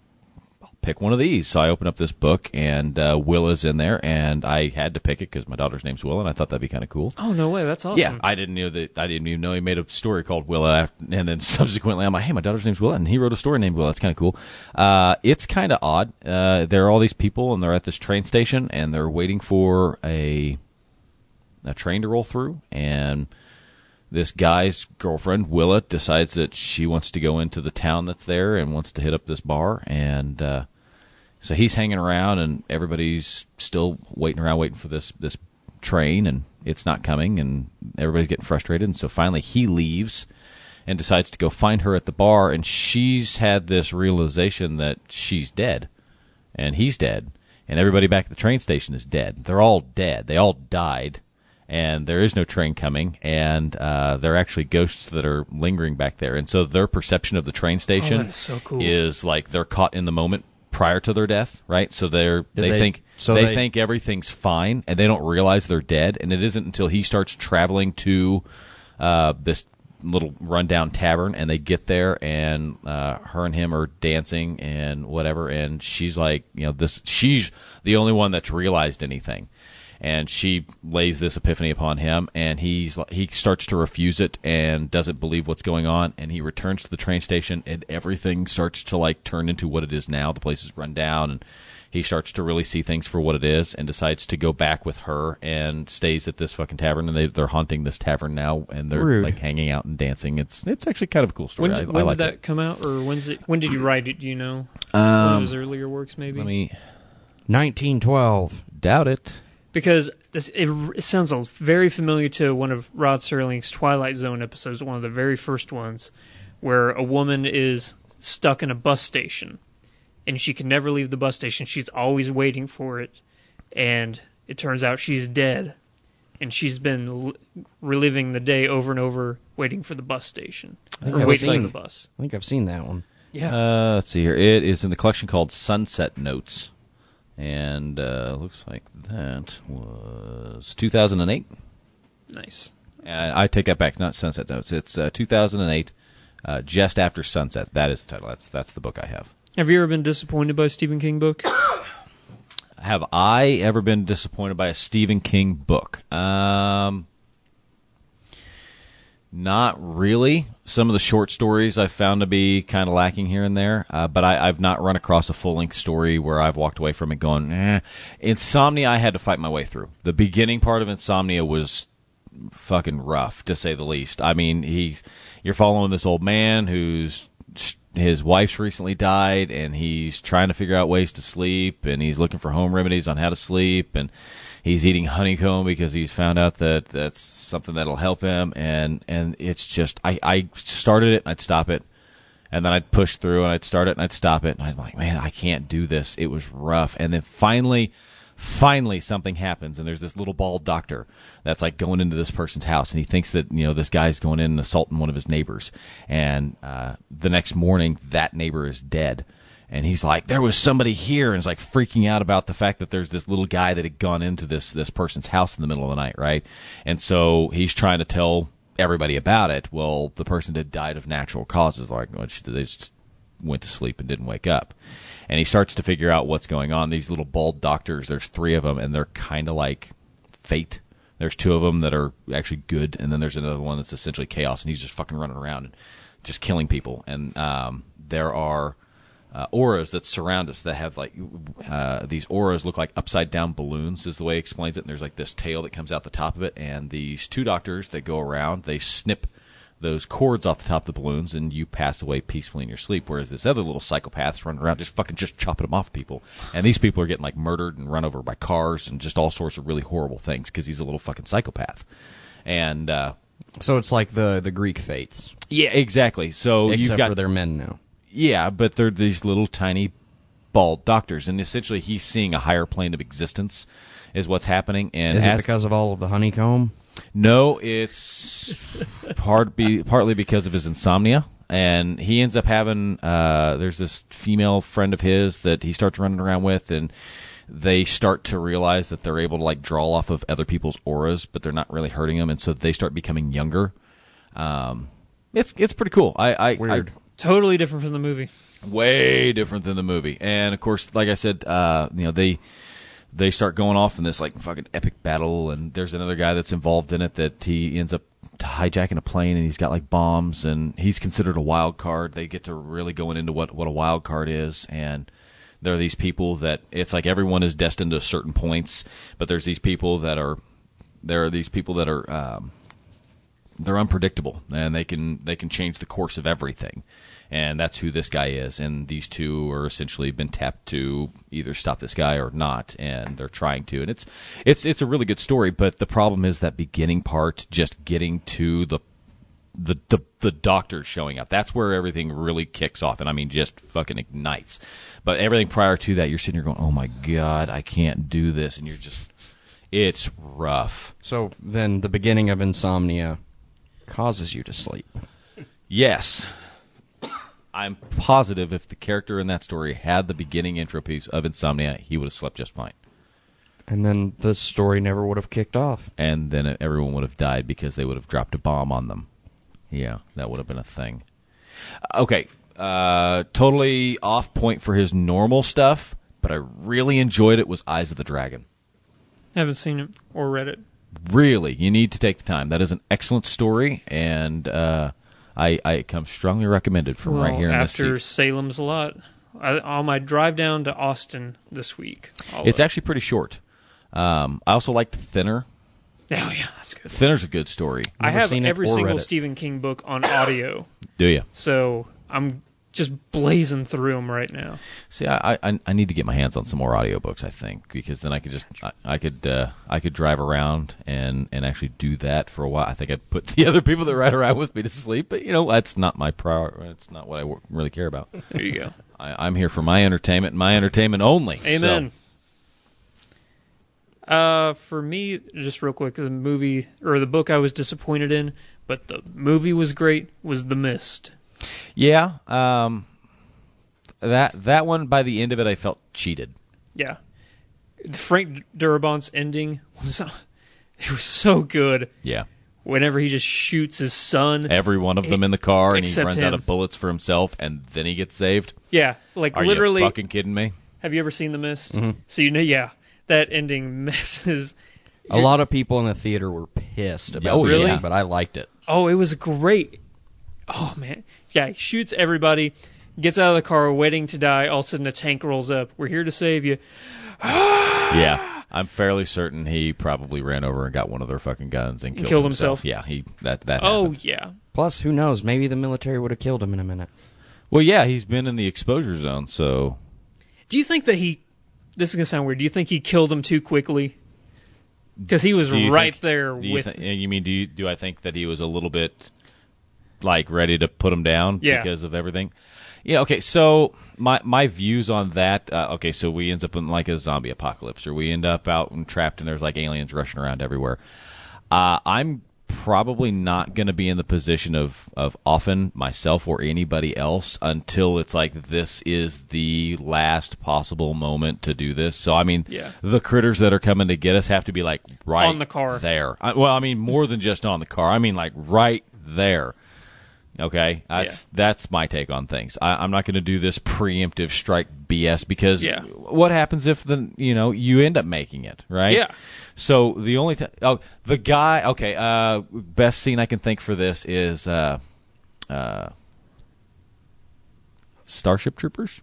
pick one of these. So I opened up this book, and Willa's in there, and I had to pick it because my daughter's name's Willa, and I thought that'd be kind of cool. Oh no way, that's awesome! Yeah, I didn't even know he made a story called Willa, and then subsequently I'm like, hey, my daughter's name's Willa, and he wrote a story named Willa. That's kind of cool. It's kind of odd. There are all these people, and they're at this train station, and they're waiting for a train to roll through, and this guy's girlfriend, Willa, decides that she wants to go into the town that's there and wants to hit up this bar, and So he's hanging around, and everybody's still waiting for this train, and it's not coming, and everybody's getting frustrated. And so finally he leaves and decides to go find her at the bar, and she's had this realization that she's dead, and he's dead, and everybody back at the train station is dead. They're all dead. They all died, and there is no train coming, and they're actually ghosts that are lingering back there. And so their perception of the train station that is so cool. is like they're caught in the moment prior to their death, right? So they think everything's fine, and they don't realize they're dead. And it isn't until he starts traveling to this little rundown tavern, and they get there, and her and him are dancing and whatever. And she's like, she's the only one that's realized anything. And she lays this epiphany upon him, and he starts to refuse it and doesn't believe what's going on. And he returns to the train station, and everything starts to like turn into what it is now. The place is run down, and he starts to really see things for what it is, and decides to go back with her and stays at this fucking tavern. And they're haunting this tavern now, and they're like hanging out and dancing. It's actually kind of a cool story. When did that come out, or when did you write it? Do you know? One of his earlier works, maybe. 1912. Doubt it. Because it sounds very familiar to one of Rod Serling's Twilight Zone episodes, one of the very first ones, where a woman is stuck in a bus station, and she can never leave the bus station. She's always waiting for it, and it turns out she's dead, and she's been reliving the day over and over, waiting for the bus station, or waiting for the bus. I think I've seen that one. Yeah. Let's see here. It is in the collection called Sunset Notes. And looks like that was 2008. Nice. I take that back. Not Sunset Notes. It's 2008, just after sunset. That is the title. That's the book I have. Have you ever been disappointed by a Stephen King book? Have I ever been disappointed by a Stephen King book? Not really. Some of the short stories I've found to be kind of lacking here and there, but I've not run across a full-length story where I've walked away from it going, Insomnia I had to fight my way through. The beginning part of Insomnia was fucking rough, to say the least. I mean, you're following this old man his wife's recently died, and he's trying to figure out ways to sleep, and he's looking for home remedies on how to sleep, and he's eating honeycomb because he's found out that that's something that'll help him, and it's just I started it and I'd stop it, and then I'd push through and I'd start it and I'd stop it, and I'm like, man, I can't do this. It was rough. And then finally something happens, and there's this little bald doctor that's like going into this person's house, and he thinks that this guy's going in and assaulting one of his neighbors, and the next morning that neighbor is dead. And he's like, there was somebody here, and is like freaking out about the fact that there's this little guy that had gone into this person's house in the middle of the night, right? And so he's trying to tell everybody about it. Well, the person had died of natural causes, like they just went to sleep and didn't wake up. And he starts to figure out what's going on. These little bald doctors, there's 3 of them, and they're kind of like fate. There's 2 of them that are actually good, and then there's another one that's essentially chaos, and he's just fucking running around and just killing people. And there are auras that surround us that have like these auras look like upside down balloons is the way he explains it, and there's like this tail that comes out the top of it, and these 2 doctors that go around, they snip those cords off the top of the balloons, and you pass away peacefully in your sleep, whereas this other little psychopath's running around just chopping them off people, and these people are getting like murdered and run over by cars and just all sorts of really horrible things because he's a little fucking psychopath. And so it's like the Greek fates. Yeah, exactly. So except you've got, for they're men now. Yeah, but they're these little tiny bald doctors, and essentially he's seeing a higher plane of existence is what's happening. And is it because of all of the honeycomb? No, it's partly because of his insomnia, and he ends up having there's this female friend of his that he starts running around with, and they start to realize that they're able to like draw off of other people's auras, but they're not really hurting them, and so they start becoming younger. It's pretty cool. Weird. Totally different from the movie. Way different than the movie. And of course, like I said, they start going off in this like fucking epic battle, and there's another guy that's involved in it that he ends up hijacking a plane, and he's got like bombs, and he's considered a wild card. They get to really going into what a wild card is, and there are these people that it's like everyone is destined to certain points, but there's these people that are they're unpredictable, and they can change the course of everything. And that's who this guy is. And these two are essentially been tapped to either stop this guy or not, and they're trying to. And it's a really good story, but the problem is that beginning part, just getting to the doctor showing up. That's where everything really kicks off, and I mean just fucking ignites. But everything prior to that, you're sitting here going, oh my God, I can't do this. And you're just, it's rough. So then the beginning of Insomnia causes you to sleep. Yes. I'm positive if the character in that story had the beginning intro piece of Insomnia, he would have slept just fine. And then the story never would have kicked off. And then everyone would have died because they would have dropped a bomb on them. Yeah, that would have been a thing. Okay, totally off point for his normal stuff, but I really enjoyed it, was Eyes of the Dragon. Haven't seen it or read it. Really, you need to take the time. That is an excellent story, and I come strongly recommended from right here in this seat. After Salem's Lot, on my drive down to Austin this week. It's actually pretty short. I also liked Thinner. Oh, yeah, that's good. Thinner's a good story. I have every single Stephen King book on audio. Do you? So I'm just blazing through them right now. See, I need to get my hands on some more audiobooks, I think, because then I could just I could drive around and actually do that for a while. I think I'd put the other people that ride around with me to sleep, but that's not my priority. It's not what I really care about. There you go. I'm here for my entertainment and my entertainment only. Amen. For me, just real quick, the movie or the book I was disappointed in, but the movie was great, was The Mist. Yeah, that one, by the end of it, I felt cheated. Yeah. Frank Darabont's ending was so good. Yeah. Whenever he just shoots his son. Every one of them in the car, and he runs him. out of bullets for himself, and then he gets saved. Yeah, like Are literally. you fucking kidding me? Have you ever seen The Mist? Mm-hmm. So yeah, that ending messes. A lot of people in the theater were pissed about really? it, but I liked it. Oh, it was great. Oh, man. Yeah, he shoots everybody, gets out of the car, waiting to die. All of a sudden, a tank rolls up. We're here to save you. Yeah, I'm fairly certain he probably ran over and got one of their fucking guns and killed himself. Yeah, that Oh, happened. yeah. Plus, who knows? Maybe the military would have killed him in a minute. Well, yeah, he's been in the exposure zone, so... Do you think that this is going to sound weird, do you think he killed him too quickly? Because he was right there with... You mean, do I think that he was a little bit, ready to put him down because of everything? Yeah, okay, so my views on that, so we end up in a zombie apocalypse, or we end up out and trapped and there's aliens rushing around everywhere. I'm probably not going to be in the position of often myself or anybody else until it's this is the last possible moment to do this. So, I mean, the critters that are coming to get us have to be right on the car there. More than just on the car. I mean, right there. Okay, that's my take on things. I'm not going to do this preemptive strike BS because what happens if you end up making it, right? Yeah. So the only the guy. Okay, best scene I can think for this is Starship Troopers.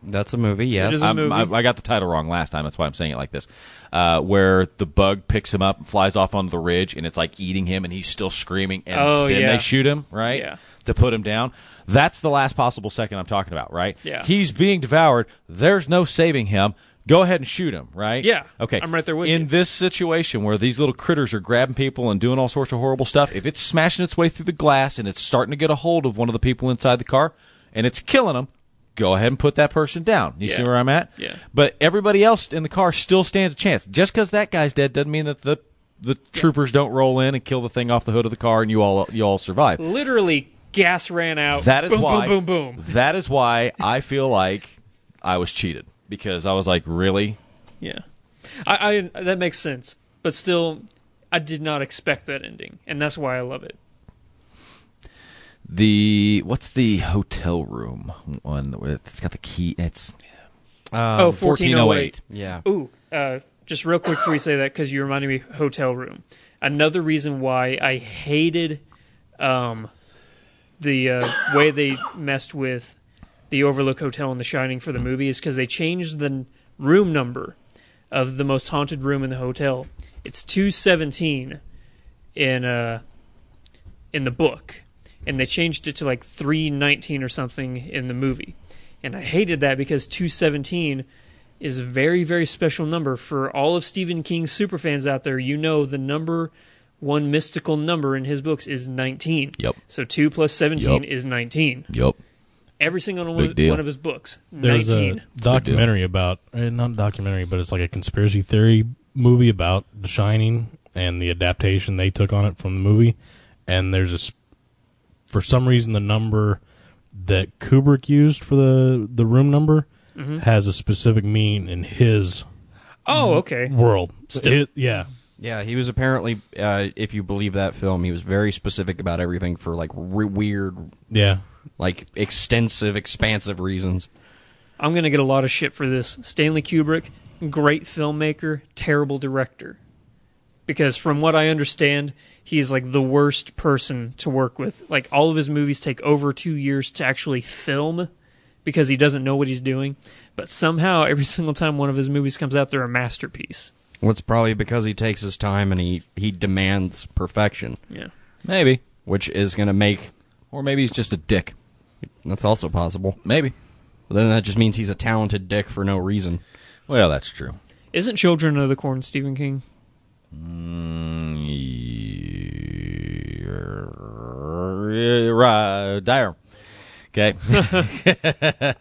That's a movie, yes. I got the title wrong last time. That's why I'm saying it like this. Where the bug picks him up and flies off onto the ridge, and it's eating him, and he's still screaming, and they shoot him, right? Yeah. To put him down. That's the last possible second I'm talking about, right? Yeah. He's being devoured. There's no saving him. Go ahead and shoot him, right? Yeah. Okay. I'm right there with you. In this situation where these little critters are grabbing people and doing all sorts of horrible stuff, if it's smashing its way through the glass and it's starting to get a hold of one of the people inside the car and it's killing them, go ahead and put that person down. You see where I'm at? Yeah. But everybody else in the car still stands a chance. Just because that guy's dead doesn't mean that the troopers don't roll in and kill the thing off the hood of the car and you all survive. Literally, gas ran out. That is boom, why. Boom, boom, boom. That is why I feel like I was cheated, because I was like, really? Yeah. I that makes sense. But still, I did not expect that ending, and that's why I love it. What's the hotel room one? It's got the key. It's 1408. Yeah. Ooh, just real quick before you say that, because you reminded me hotel room. Another reason why I hated the way they messed with the Overlook Hotel in The Shining for the movie is because they changed the room number of the most haunted room in the hotel. It's 217 in the book. and they changed it to like 319 or something in the movie. And I hated that because 217 is a very, very special number. For all of Stephen King's superfans out there, you know the number one mystical number in his books is 19. Yep. So 2 plus 17 is 19. Yep. Every single Big one of his books, There's 19. a documentary about, not a documentary, but it's like a conspiracy theory movie about The Shining and the adaptation they took on it from the movie. And there's for some reason, the number that Kubrick used for the room number has a specific meaning in his world. Yeah. Yeah, he was apparently, if you believe that film, he was very specific about everything for like weird, like extensive, expansive reasons. I'm going to get a lot of shit for this. Stanley Kubrick, great filmmaker, terrible director. Because from what I understand, he's like the worst person to work with. Like all of his movies take over 2 years to actually film because he doesn't know what he's doing. But somehow, every single time one of his movies comes out, they're a masterpiece. Well, it's probably because he takes his time and he demands perfection. Yeah. Maybe. Which is going to make... Or maybe he's just a dick. That's also possible. Maybe. But then that just means he's a talented dick for no reason. Well, that's true. Isn't Children of the Corn Stephen King? Dire. Okay.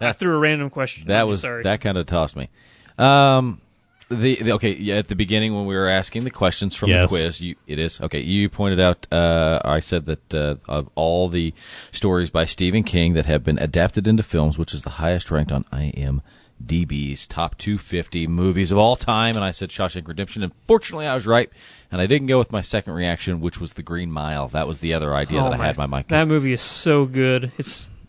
I threw a random question. That kind of tossed me. At the beginning when we were asking the questions from the quiz, it is okay. You pointed out. I said that of all the stories by Stephen King that have been adapted into films, which is the highest ranked on IMDb's top 250 movies of all time, and I said Shawshank Redemption. And fortunately, I was right, and I didn't go with my second reaction, which was The Green Mile. That was the other idea that I had in my mind. That movie is so good.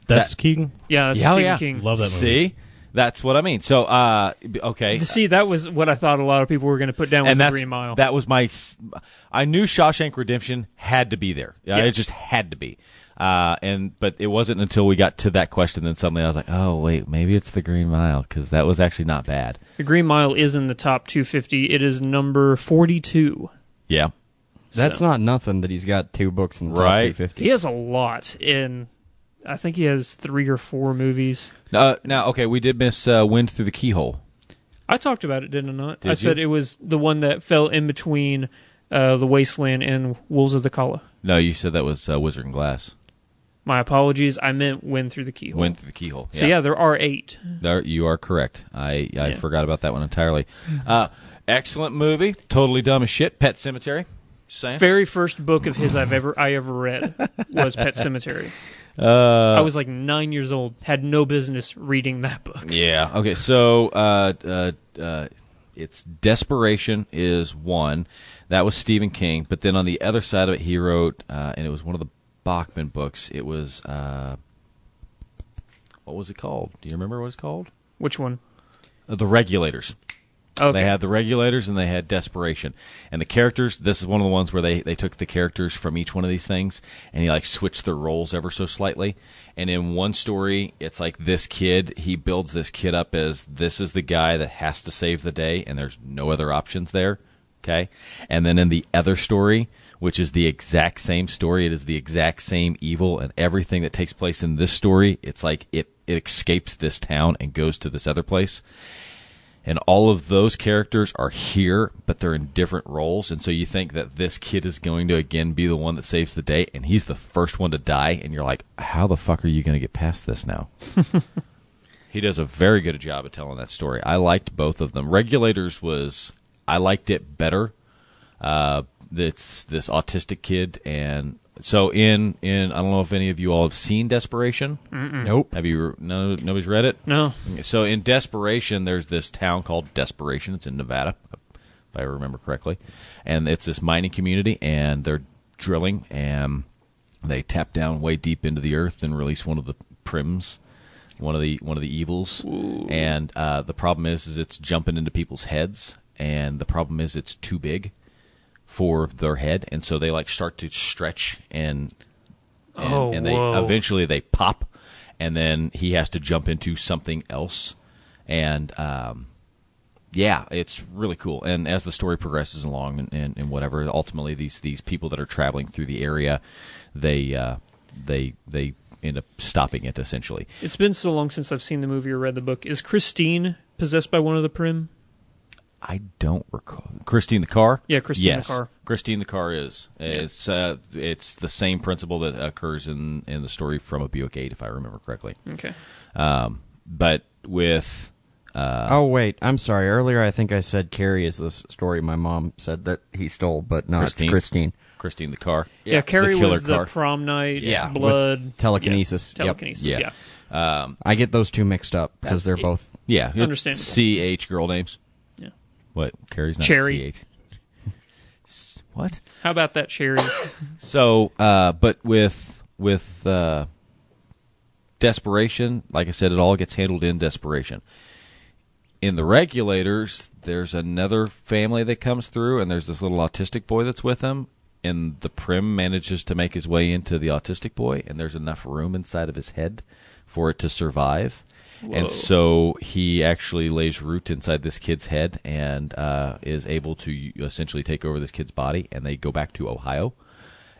That's King? Yeah, that's Stephen King. Love that movie. See? That's what I mean. So, okay. See, that was what I thought a lot of people were going to put down was The Green Mile. That was I knew Shawshank Redemption had to be there. Yeah. It just had to be. But it wasn't until we got to that question, then suddenly I was like, oh, wait, maybe it's The Green Mile, because that was actually not bad. The Green Mile is in the top 250. It is number 42. Yeah. That's not nothing that he's got 2 books in the top 250. He has a lot in... I think he has 3 or 4 movies. Now, okay, we did miss Wind Through the Keyhole. I talked about it, did I not? Did I said you? it was the one that fell in between The Wasteland and Wolves of the Kala. No, you said that was Wizard and Glass. My apologies. I meant Wind Through the Keyhole. Wind Through the Keyhole. So, yeah, there are 8. You are correct. I forgot about that one entirely. Excellent movie. Totally dumb as shit. Pet Sematary. Saying. Very first book of his I ever read was Pet Sematary. I was like 9 years old. Had no business reading that book. Yeah. Okay. So, it's Desperation is one. That was Stephen King. But then on the other side of it, he wrote, and it was one of the Bachman books. It was, what was it called? Do you remember what it's called? Which one? The Regulators. Okay. They had The Regulators and they had Desperation. And the characters, this is one of the ones where they took the characters from each one of these things and he switched their roles ever so slightly. And in one story, it's like this kid, he builds this kid up as this is the guy that has to save the day and there's no other options there. Okay? And then in the other story, which is the exact same story, it is the exact same evil and everything that takes place in this story, it's like it escapes this town and goes to this other place. And all of those characters are here, but they're in different roles. And so you think that this kid is going to, again, be the one that saves the day, and he's the first one to die. And you're like, how the fuck are you going to get past this now? He does a very good job of telling that story. I liked both of them. Regulators I liked it better. It's this autistic kid. And so in I don't know if any of you all have seen Desperation. Mm-mm. Nope. Have you? No, nobody's read it. No. So in Desperation, there's this town called Desperation. It's in Nevada, if I remember correctly, and it's this mining community, and they're drilling, and they tap down way deep into the earth and release one of the prims, one of the evils. Ooh. And the problem is it's jumping into people's heads, and the problem is it's too big for their head, and so they start to stretch and they eventually they pop, and then he has to jump into something else, and it's really cool. And as the story progresses along and whatever, ultimately these people that are traveling through the area, they they end up stopping it, essentially. It's been so long since I've seen the movie or read the book. Is Christine possessed by one of the Prim? I don't recall. Christine the car? Yeah, Christine the car. Christine the car is. Yeah. It's the same principle that occurs in the story from a Buick 8, if I remember correctly. Okay. But with... oh, wait. I'm sorry. Earlier I think I said Carrie is the story my mom said that he stole, but no, Christine. it's Christine. Christine the car. Yeah, Carrie the was car. the prom night, Yeah, blood. telekinesis. Yeah, telekinesis, Yep. yeah. I get those two mixed up because they're both... Yeah, it's Understandable. CH girl names. Yeah. What? Carrie's not Cherry. CH. What? How about that, Sherry? So, but with desperation, like I said, it all gets handled in desperation. In the Regulators, there's another family that comes through, and there's this little autistic boy that's with them, and the Prim manages to make his way into the autistic boy, and there's enough room inside of his head for it to survive. Whoa. And so he actually lays root inside this kid's head and is able to essentially take over this kid's body, and they go back to Ohio,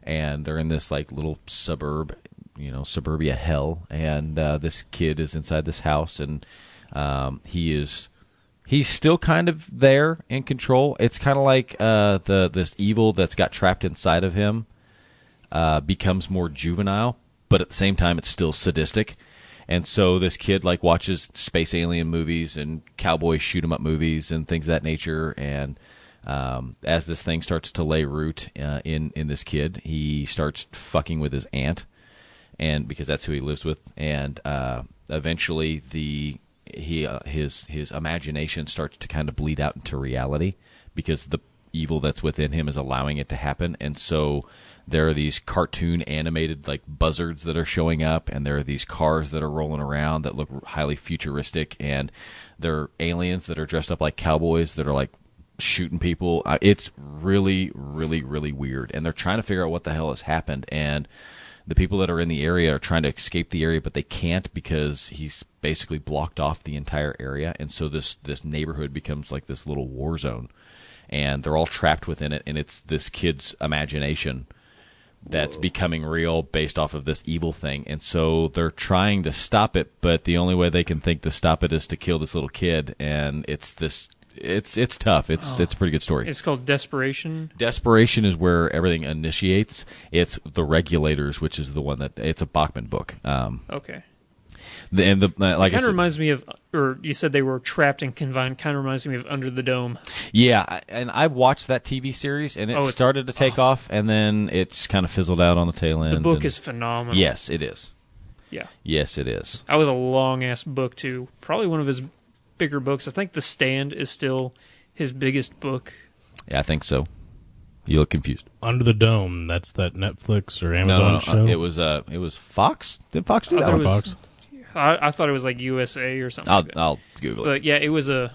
and they're in this like little suburbia hell, and this kid is inside this house, and he's still kind of there in control. It's kind of like this evil that's got trapped inside of him becomes more juvenile, but at the same time it's still sadistic. And so this kid like watches space alien movies and cowboy shoot 'em up movies and things of that nature. And as this thing starts to lay root in this kid, he starts fucking with his aunt, and because that's who he lives with. And eventually his imagination starts to kind of bleed out into reality because the evil that's within him is allowing it to happen. And so there are these cartoon animated like buzzards that are showing up, and there are these cars that are rolling around that look highly futuristic, and there are aliens that are dressed up like cowboys that are like shooting people. It's really, really, really weird, and they're trying to figure out what the hell has happened. And the people that are in the area are trying to escape the area, but they can't because he's basically blocked off the entire area. And so this neighborhood becomes like this little war zone, and they're all trapped within it. And it's this kid's imagination that's becoming real based off of this evil thing. And so they're trying to stop it, but the only way they can think to stop it is to kill this little kid. And it's tough. It's a pretty good story. It's called Desperation. Desperation is where everything initiates. It's the Regulators, which is the one that it's a Bachman book. Okay. Like it kind I said, of reminds me of, or you said they were trapped and confined. Kind of reminds me of Under the Dome. Yeah, and I watched that TV series, and it started to take off, and then it's kind of fizzled out on the tail end. The book is phenomenal. Yes, it is. Yeah. Yes, it is. That was a long-ass book, too. Probably one of his bigger books. I think The Stand is still his biggest book. Yeah, I think so. You look confused. Under the Dome, that's that Netflix or Amazon show? It was Fox. Did Fox do that? Or Fox? I thought it was like USA or something. I'll Google it. But yeah, it was a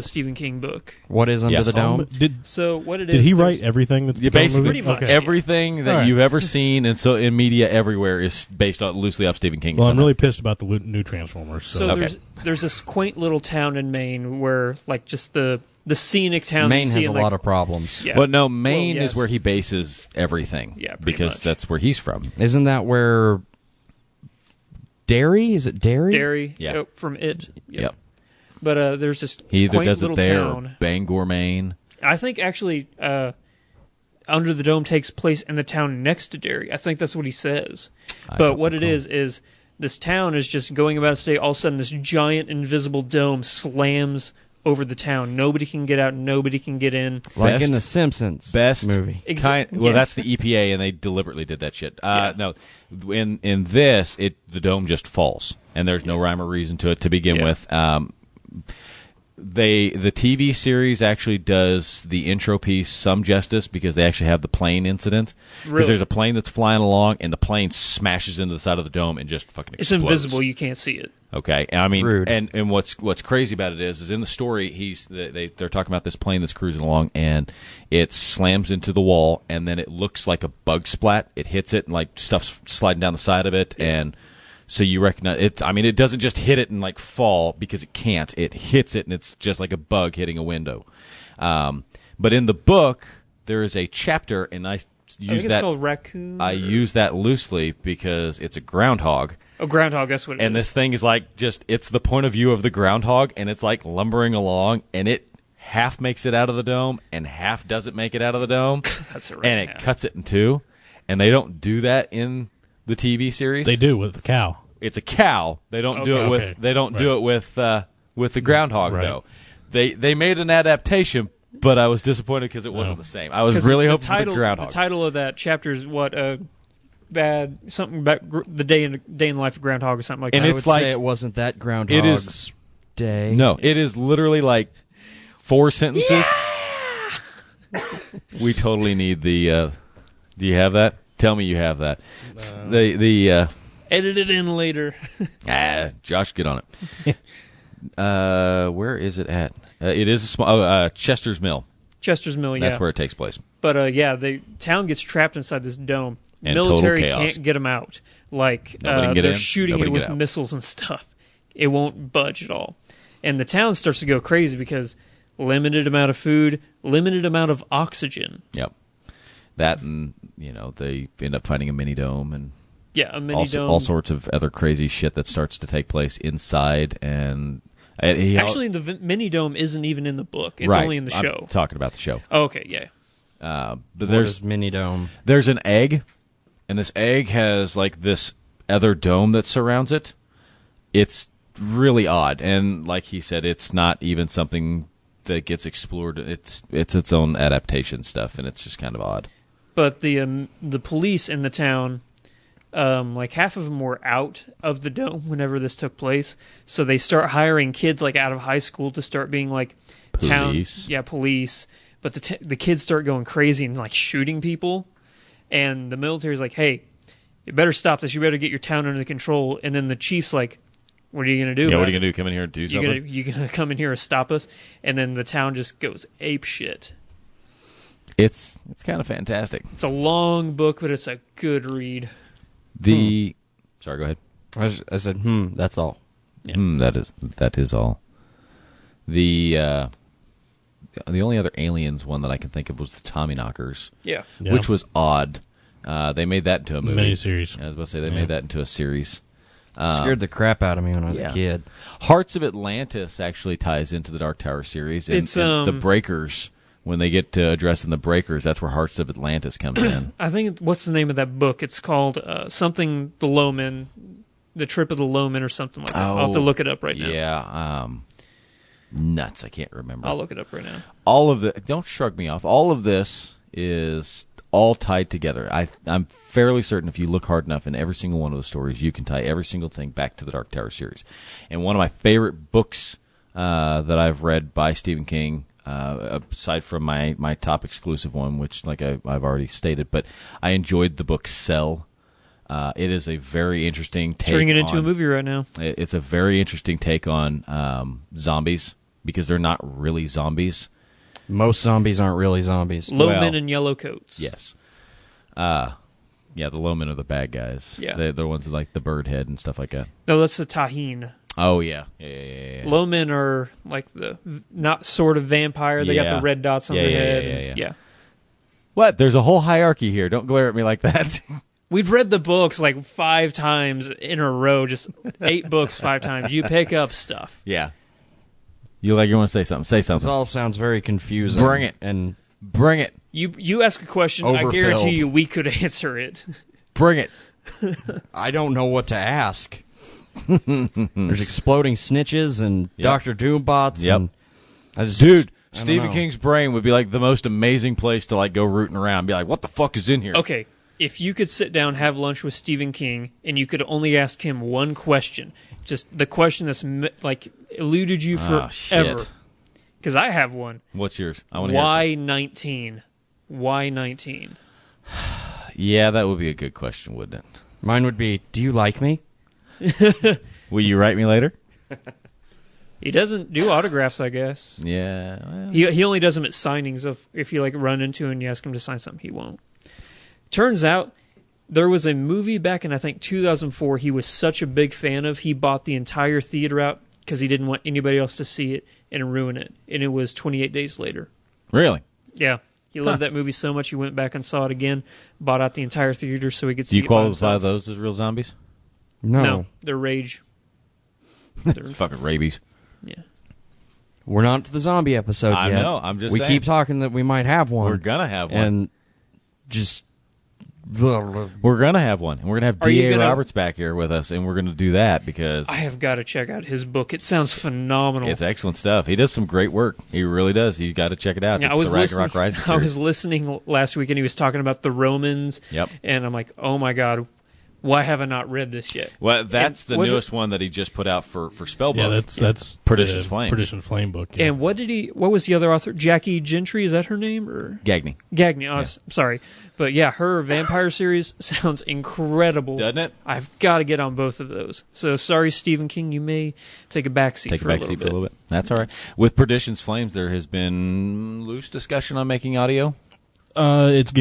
Stephen King book. What is Under the Dome? So what it is? Did he write everything that's basically pretty much everything that All right. you've ever seen, and so in media everywhere is based on loosely off Stephen King. Well, I'm really pissed about the new Transformers. So there's this quaint little town in Maine where like just the scenic town. Maine has a like, lot of problems. Yeah. But no, Maine Well, yes. is where he bases everything. Yeah, pretty because much. that's where he's from. Isn't that where Derry? Is it Derry? Derry. Yeah. Yep, from It. Yep. But there's this He either quaint does it little there town. or Bangor, Maine. I think actually Under the Dome takes place in the town next to Derry. I think that's what he says. But what it is this town is just going about its day. All of a sudden, this giant invisible dome slams over the town. Nobody can get out. Nobody can get in. Like Best- in the Simpsons Best movie. Well, Yes. that's the EPA, and they deliberately did that shit. Yeah. No, in this, the dome just falls, and there's no rhyme or reason to it to begin Yeah. with. The TV series actually does the intro piece some justice because they actually have the plane incident. Because Really? there's a plane that's flying along, and the plane smashes into the side of the dome and just fucking It's explodes. invisible. You can't see it. Okay, and I mean, Rude. and what's crazy about it is in the story they're talking about this plane that's cruising along, and it slams into the wall, and then it looks like a bug splat. It hits it, and like stuff's sliding down the side of it, and so you recognize it. I mean, it doesn't just hit it and like fall because it can't. It hits it, and it's just like a bug hitting a window. But in the book, there is a chapter, and I think it's called raccoon. I use that loosely because it's a groundhog. Oh, groundhog, that's what it is. And this thing is like it's the point of view of the groundhog, and it's like lumbering along, and it half makes it out of the dome and half doesn't make it out of the dome. That's right. And it cuts it in two. And they don't do that in the TV series. They do with the cow. It's a cow. They don't do it with. They don't do it with the groundhog though. They made an adaptation, but I was disappointed because it wasn't the same. I was really hoping for the groundhog. The title of that chapter is what bad something about the day in the life of groundhog or something like and that. I would say it wasn't that groundhog's day. No, it is literally like 4 sentences. Yeah! We totally need the. Do you have that? Tell me you have that. Edit it in later. Josh, get on it. Where is it at? It is a small Chester's Mill. Chester's Mill, yeah. That's where it takes place. But the town gets trapped inside this dome. And military total chaos. Can't get them out. Like they're shooting it with missiles and stuff. It won't budge at all. And the town starts to go crazy because limited amount of food, limited amount of oxygen. Yep. That and they end up finding a mini dome and a mini dome, all sorts of other crazy shit that starts to take place inside. And actually, the mini dome isn't even in the book; it's only in the show. I'm talking about the show. Oh, okay, yeah. But there's mini dome. There's an egg, and this egg has like this other dome that surrounds it. It's really odd, and like he said, it's not even something that gets explored. It's its own adaptation stuff, and it's just kind of odd. But the police in the town, like half of them were out of the dome whenever this took place. So they start hiring kids like out of high school to start being like police. Police. But the kids start going crazy and like shooting people, and the military's like, "Hey, you better stop this. You better get your town under control." And then the chief's like, "What are you gonna do? Yeah, what are you gonna do? Come in here and do something? You gonna come in here and stop us?" And then the town just goes ape shit. It's kind of fantastic. It's a long book, but it's a good read. Sorry, go ahead. I said, that's all. Yeah. That is all. The only other Aliens one that I can think of was the Tommyknockers. Yeah. Which was odd. They made that into a movie. Miniseries. I was about to say they made that into a series. Scared the crap out of me when I was a kid. Hearts of Atlantis actually ties into the Dark Tower series. And, it's and the Breakers. When they get to addressing the Breakers, that's where Hearts of Atlantis comes in. I think, what's the name of that book? It's called something the Lowmen, The Trip of the Lowmen or something like that. I'll have to look it up right now. Yeah. Nuts. I can't remember. I'll look it up right now. Don't shrug me off. All of this is all tied together. I'm fairly certain if you look hard enough in every single one of the stories, you can tie every single thing back to the Dark Tower series. And one of my favorite books that I've read by Stephen King, aside from my top exclusive one, which like I've already stated, but I enjoyed the book Cell. It is a very interesting take. Turning it into a movie right now. It's a very interesting take on zombies because they're not really zombies. Most zombies aren't really zombies. Men in yellow coats. Yes. The low men are the bad guys. Yeah. They're the ones that like the bird head and stuff like that. No, that's the Tahine. Oh, yeah. Yeah. Low men are like the not sort of vampire. They got the red dots on their head. Yeah. What? There's a whole hierarchy here. Don't glare at me like that. We've read the books like 5 times in a row, just 8 books 5 times. You pick up stuff. Yeah. You want to say something. Say something. This all sounds very confusing. Bring it. And bring it. You ask a question, Overfilled. I guarantee you we could answer it. Bring it. I don't know what to ask. There's exploding snitches and Dr. Doom bots. Yep. And Dude, Stephen King's brain would be like the most amazing place to like go rooting around and be like, what the fuck is in here? Okay, if you could sit down, have lunch with Stephen King, and you could only ask him one question, just the question that's like eluded you forever. Because I have one. What's yours? I want to hear Why 19? Why 19? Yeah, that would be a good question, wouldn't it? Mine would be, do you like me? Will you write me later? He doesn't do autographs, I guess. Yeah. Well. He only does them at signings. If you like run into him and you ask him to sign something, he won't. Turns out there was a movie back in, I think, 2004 he was such a big fan of, he bought the entire theater out because he didn't want anybody else to see it and ruin it. And it was 28 Days Later. Really? Yeah. He loved that movie so much he went back and saw it again, bought out the entire theater so he could see it. Do you by qualify himself. those as real zombies? No, they're rage. It's fucking rabies. Yeah. We're not to the zombie episode I yet. know, I'm just we saying. keep talking that we might have one. We're gonna have one. And just... We're gonna have one. And we're gonna have D.A. Roberts back here with us, and we're gonna do that because I have got to check out his book. It sounds phenomenal. it's excellent stuff. He does some great work. He really does. You got to check it out. Yeah, It's I was the Ragnarok Rising I was series. listening last week, and he was talking about the Romans. Yep. And I'm like, oh my god, why have I not read this yet? Well, that's And the newest one that he just put out for Spellbook. Yeah, that's Perdition's the Flames. Perdition Flame book. Yeah. And what was the other author? Jackie Gentry, is that her name? Or Gagney. Gagney, I'm sorry. But yeah, her vampire series sounds incredible. Doesn't it? I've got to get on both of those. So sorry, Stephen King, you may take a backseat Take a for a back little seat bit. for a little bit. That's all right. With Perdition's Flames, there has been loose discussion on making audio. It's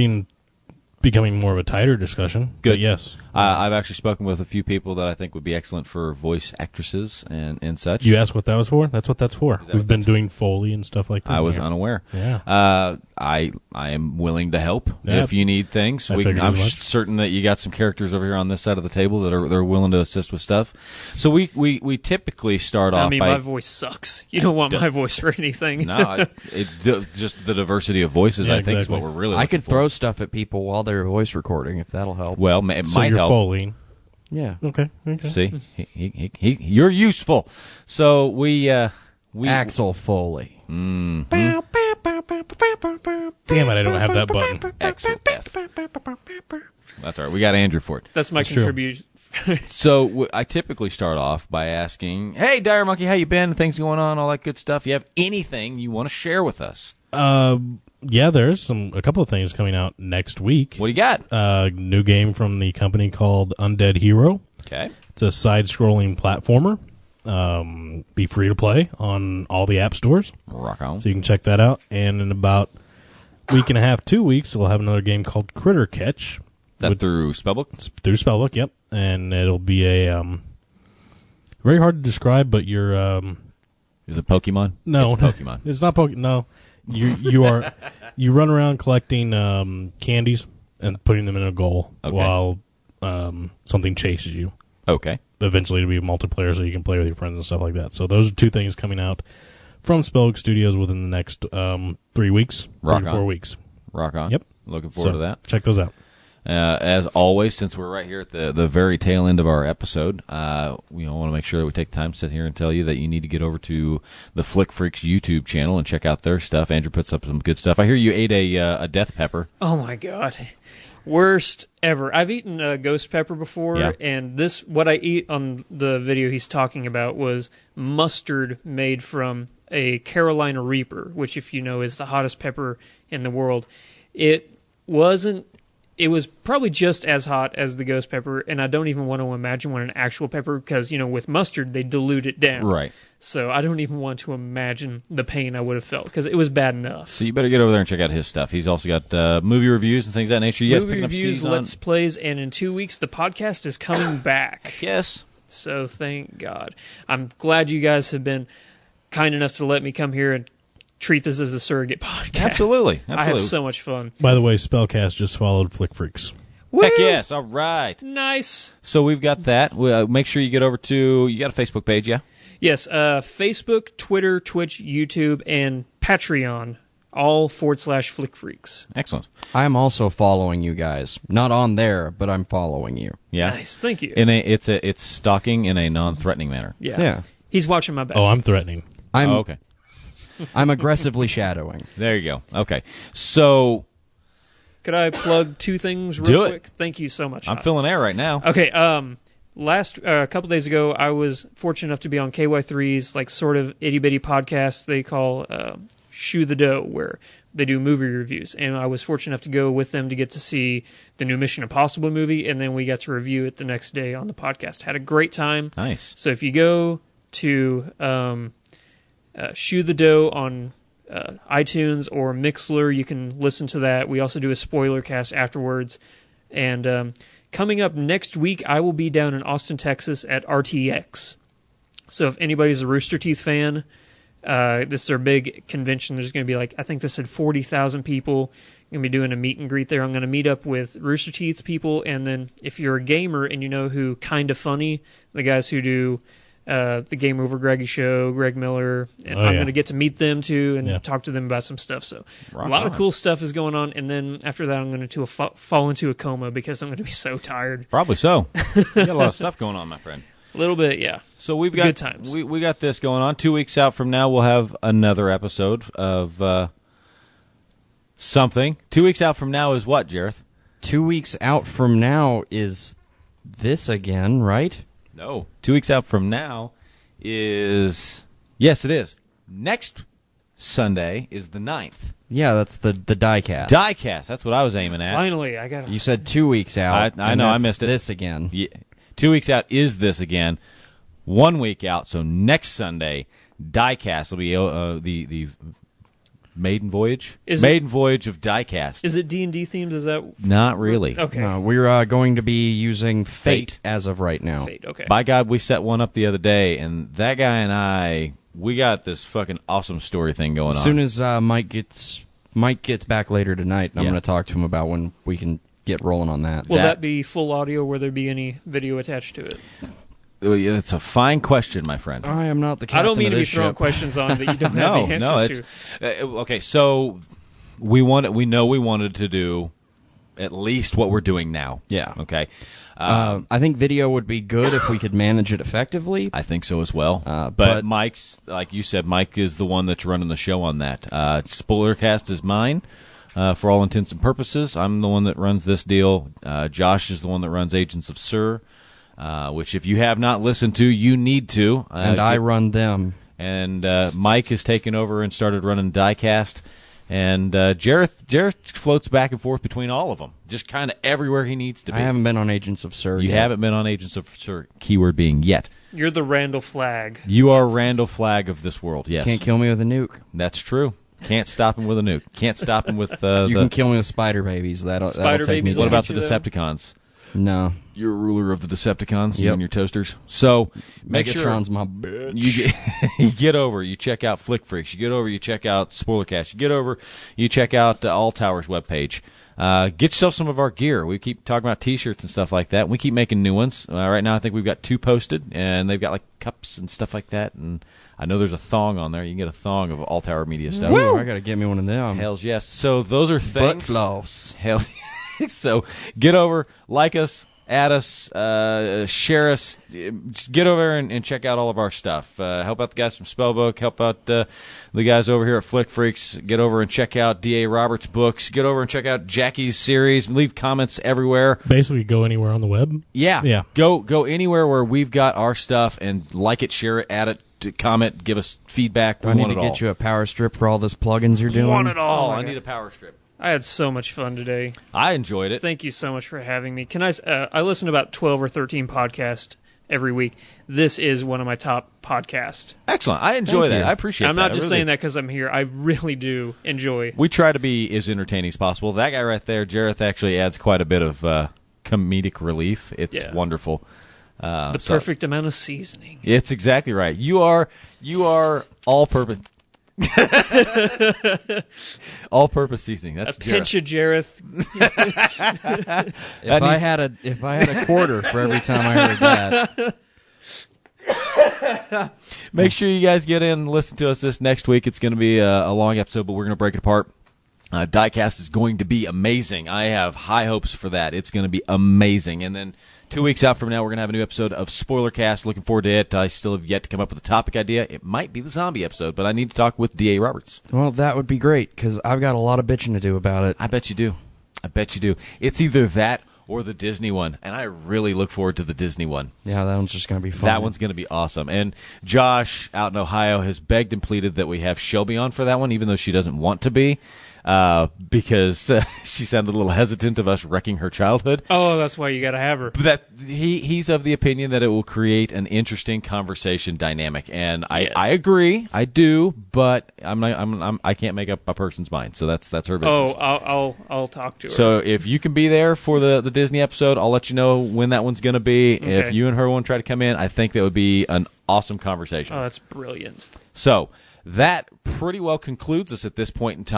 becoming more of a tighter discussion. Good. But yes. I've actually spoken with a few people that I think would be excellent for voice actresses and such. You asked what that was for? That's what that's for. that We've what been that's doing Foley and stuff like that. I was Yeah. unaware. Yeah. I am willing to help Yeah. if you need things. I figured I'm as much. certain that you got some characters over here on this side of the table that are willing to assist with stuff. So we typically start off I mean, by my voice sucks. You don't want my voice for anything. no, just the diversity of voices. Yeah, I think is exactly. what we're really. I looking could for. throw stuff at people while they're voice recording, if that'll help. Well, it So might you're help. Foley. Yeah. Okay. See, you're useful. So we Axel Foley. Damn it, I don't have that button. XF. That's all right. We got Andrew for it. That's my That's true. contribution. So I typically start off by asking, "Hey, Dire Monkey, how you been? Things going on? All that good stuff. You have anything you want to share with us? Yeah, there's a couple of things coming out next week. What do you got? New game from the company called Undead Hero. Okay, It's a side-scrolling platformer. Be free to play on all the app stores, rock on. so you can check that out. And in about a week and a half, 2 weeks, we'll have another game called Critter Catch. That through Spellbook? It's through Spellbook, yep. And it'll be a very hard to describe, but you're Is it Pokemon? no, It's Pokemon. It's not Pokemon. No, you are you run around collecting candies and putting them in a goal while something chases you. Okay. Eventually, to be a multiplayer, so you can play with your friends and stuff like that. So those are two things coming out from Spellbook Studios within the next 3 weeks, Rock 3 to on. 4 weeks. Rock on. Yep. Looking forward So to that. check those out. As always, since we're right here at the very tail end of our episode, we want to make sure that we take the time to sit here and tell you that you need to get over to the Flick Freaks YouTube channel and check out their stuff. Andrew puts up some good stuff. I hear you ate a death pepper. Oh my god. Worst ever. I've eaten ghost pepper before, Yeah. and what I eat on the video he's talking about was mustard made from a Carolina Reaper, which, if you know, is the hottest pepper in the world. It was probably just as hot as the ghost pepper, and I don't even want to imagine what an actual pepper, because, with mustard, they dilute it down. Right. So I don't even want to imagine the pain I would have felt, because it was bad enough. So you better get over there and check out his stuff. He's also got movie reviews and things of that nature. Yes, Movie picking up reviews, Steve's on- Let's Plays, and in 2 weeks, the podcast is coming back. Yes. So thank God. I'm glad you guys have been kind enough to let me come here and treat this as a surrogate podcast. Absolutely. I have so much fun. By the way, Spellcast just followed Flick Freaks. Woo! Heck yes. All right. Nice. So we've got that. Make sure you get over to, you got a Facebook page, yeah? Yes, Facebook, Twitter, Twitch, YouTube, and Patreon, all /Flick Freaks. Excellent. I'm also following you guys. Not on there, but I'm following you. Yeah. Nice, thank you. It's stalking in a non-threatening manner. Yeah. He's watching my back. Oh, I'm threatening. I'm Okay. I'm aggressively shadowing. There you go. Okay. So Could I plug 2 things real Do it. quick? Thank you so much. I'm Hot. filling air right now. Okay, a couple days ago, I was fortunate enough to be on KY3's sort of itty bitty podcast they call Shoe the Dough, where they do movie reviews, and I was fortunate enough to go with them to get to see the new Mission Impossible movie, and then we got to review it the next day on the podcast. Had a great time. Nice. So if you go to Shoe the Dough on iTunes or Mixler, you can listen to that. We also do a Spoilercast afterwards, and coming up next week, I will be down in Austin, Texas at RTX. So if anybody's a Rooster Teeth fan, This is their big convention. There's going to be I think they said 40,000 people. I'm going to be doing a meet and greet there. I'm going to meet up with Rooster Teeth people, and then if you're a gamer and you know who Kinda Funny, the guys who do the Game Over Greggy show, Greg Miller, and I'm going to get to meet them too and talk to them about some stuff. So a lot of cool stuff is going on, and then after that I'm going to fall into a coma because I'm going to be so tired. Probably so. You got a lot of stuff going on, my friend. A little bit, yeah. So we've got good times. We got this going on. 2 weeks out from now, we'll have another episode of something. 2 weeks out from now is what, Jareth? 2 weeks out from now is this again, right? No. 2 weeks out from now is... Yes, it is. Next Sunday is the 9th. Yeah, that's the diecast. Diecast. That's what I was aiming at. Finally, I got it. You said 2 weeks out. I know, I missed it. This again. Yeah. 2 weeks out is this again. 1 week out, so next Sunday, Diecast will be the maiden voyage. Voyage of Diecast. Is it D&D themed? Is that not really? Okay. We're going to be using Fate as of right now. Fate. Okay. By God, we set one up the other day, and that guy and I, we got this fucking awesome story thing going on. As soon as Mike gets back later tonight, I'm going to talk to him about when we can get rolling on that. Will that be full audio? Will there be any video attached to it? It's a fine question, my friend. I am not the captain. I don't mean of to be this throwing ship. questions on that you don't have the answers to. Okay. So we wanted to do at least what we're doing now. Yeah. Okay. I think video would be good if we could manage it effectively. I think so as well. But Mike's, like you said, Mike is the one that's running the show on that. Spoilercast is mine. For all intents and purposes, I'm the one that runs this deal. Josh is the one that runs Agents of Sur, which if you have not listened to, you need to. And I run them. And Mike has taken over and started running Diecast. And Jareth floats back and forth between all of them, just kind of everywhere he needs to be. I haven't been on Agents of Sur You yet. haven't been on Agents of Sur, keyword being yet. You're the Randall Flagg. You are Randall Flagg of this world, yes. Can't kill me with a nuke. That's true. Can't stop him with a nuke. Can't stop him with you can kill me with spider babies. That'll take me. What about the you, though? Decepticons? No. You're a ruler of the Decepticons, you Yep. and your toasters. So make Megatron's sure my bitch. you get over, you check out Flick Freaks. You get over, you check out Spoilercast. You get over, you check out All Towers webpage. Get yourself some of our gear. We keep talking about T-shirts and stuff like that. We keep making new ones. Right now, I think we've got 2 posted, and they've got like cups and stuff like that. And I know there's a thong on there. You can get a thong of All Tower Media stuff. Ooh, I gotta get me one of them. Hells yes. So those are things. Butt floss. Hell, so get over, like us, add us, share us. Just get over and check out all of our stuff. Help out the guys from Spellbook. Help out the guys over here at Flick Freaks. Get over and check out D.A. Roberts' books. Get over and check out Jackie's series. Leave comments everywhere. Basically, go anywhere on the web. Yeah. Go anywhere where we've got our stuff and like it, share it, add it. Comment, give us feedback. I need to get you a power strip for all this plugins you're doing. Want it all. I need a power strip. I had so much fun today. I enjoyed it. Thank you so much for having me. I listen to about 12 or 13 podcasts every week. This is one of my top podcasts. Excellent. I enjoy Thank that. you. I appreciate that. I'm not just saying that because I'm here. I really do enjoy. We try to be as entertaining as possible. That guy right there, Jareth, actually adds quite a bit of comedic relief. It's wonderful. The perfect amount of seasoning. It's exactly right. You are all-purpose. All-purpose seasoning. That's a pinch of Jareth. If I had a quarter for every time I heard that. Make sure you guys get in and listen to us this next week. It's going to be a long episode, but we're going to break it apart. Diecast is going to be amazing. I have high hopes for that. It's going to be amazing. And then 2 weeks out from now, we're going to have a new episode of Spoilercast. Looking forward to it. I still have yet to come up with a topic idea. It might be the zombie episode, but I need to talk with D.A. Roberts. Well, that would be great, because I've got a lot of bitching to do about it. I bet you do. It's either that or the Disney one, and I really look forward to the Disney one. Yeah, that one's just going to be fun. That one's going to be awesome. And Josh, out in Ohio, has begged and pleaded that we have Shelby on for that one, even though she doesn't want to be. Because she sounded a little hesitant of us wrecking her childhood. Oh, that's why you got to have her. But that he's of the opinion that it will create an interesting conversation dynamic, and I agree, I do, but I can't make up a person's mind, so that's her business. Oh, I'll talk to her. So if you can be there for the Disney episode, I'll let you know when that one's going to be. Okay. If you and her want to try to come in, I think that would be an awesome conversation. Oh, that's brilliant. So that pretty well concludes us at this point in time.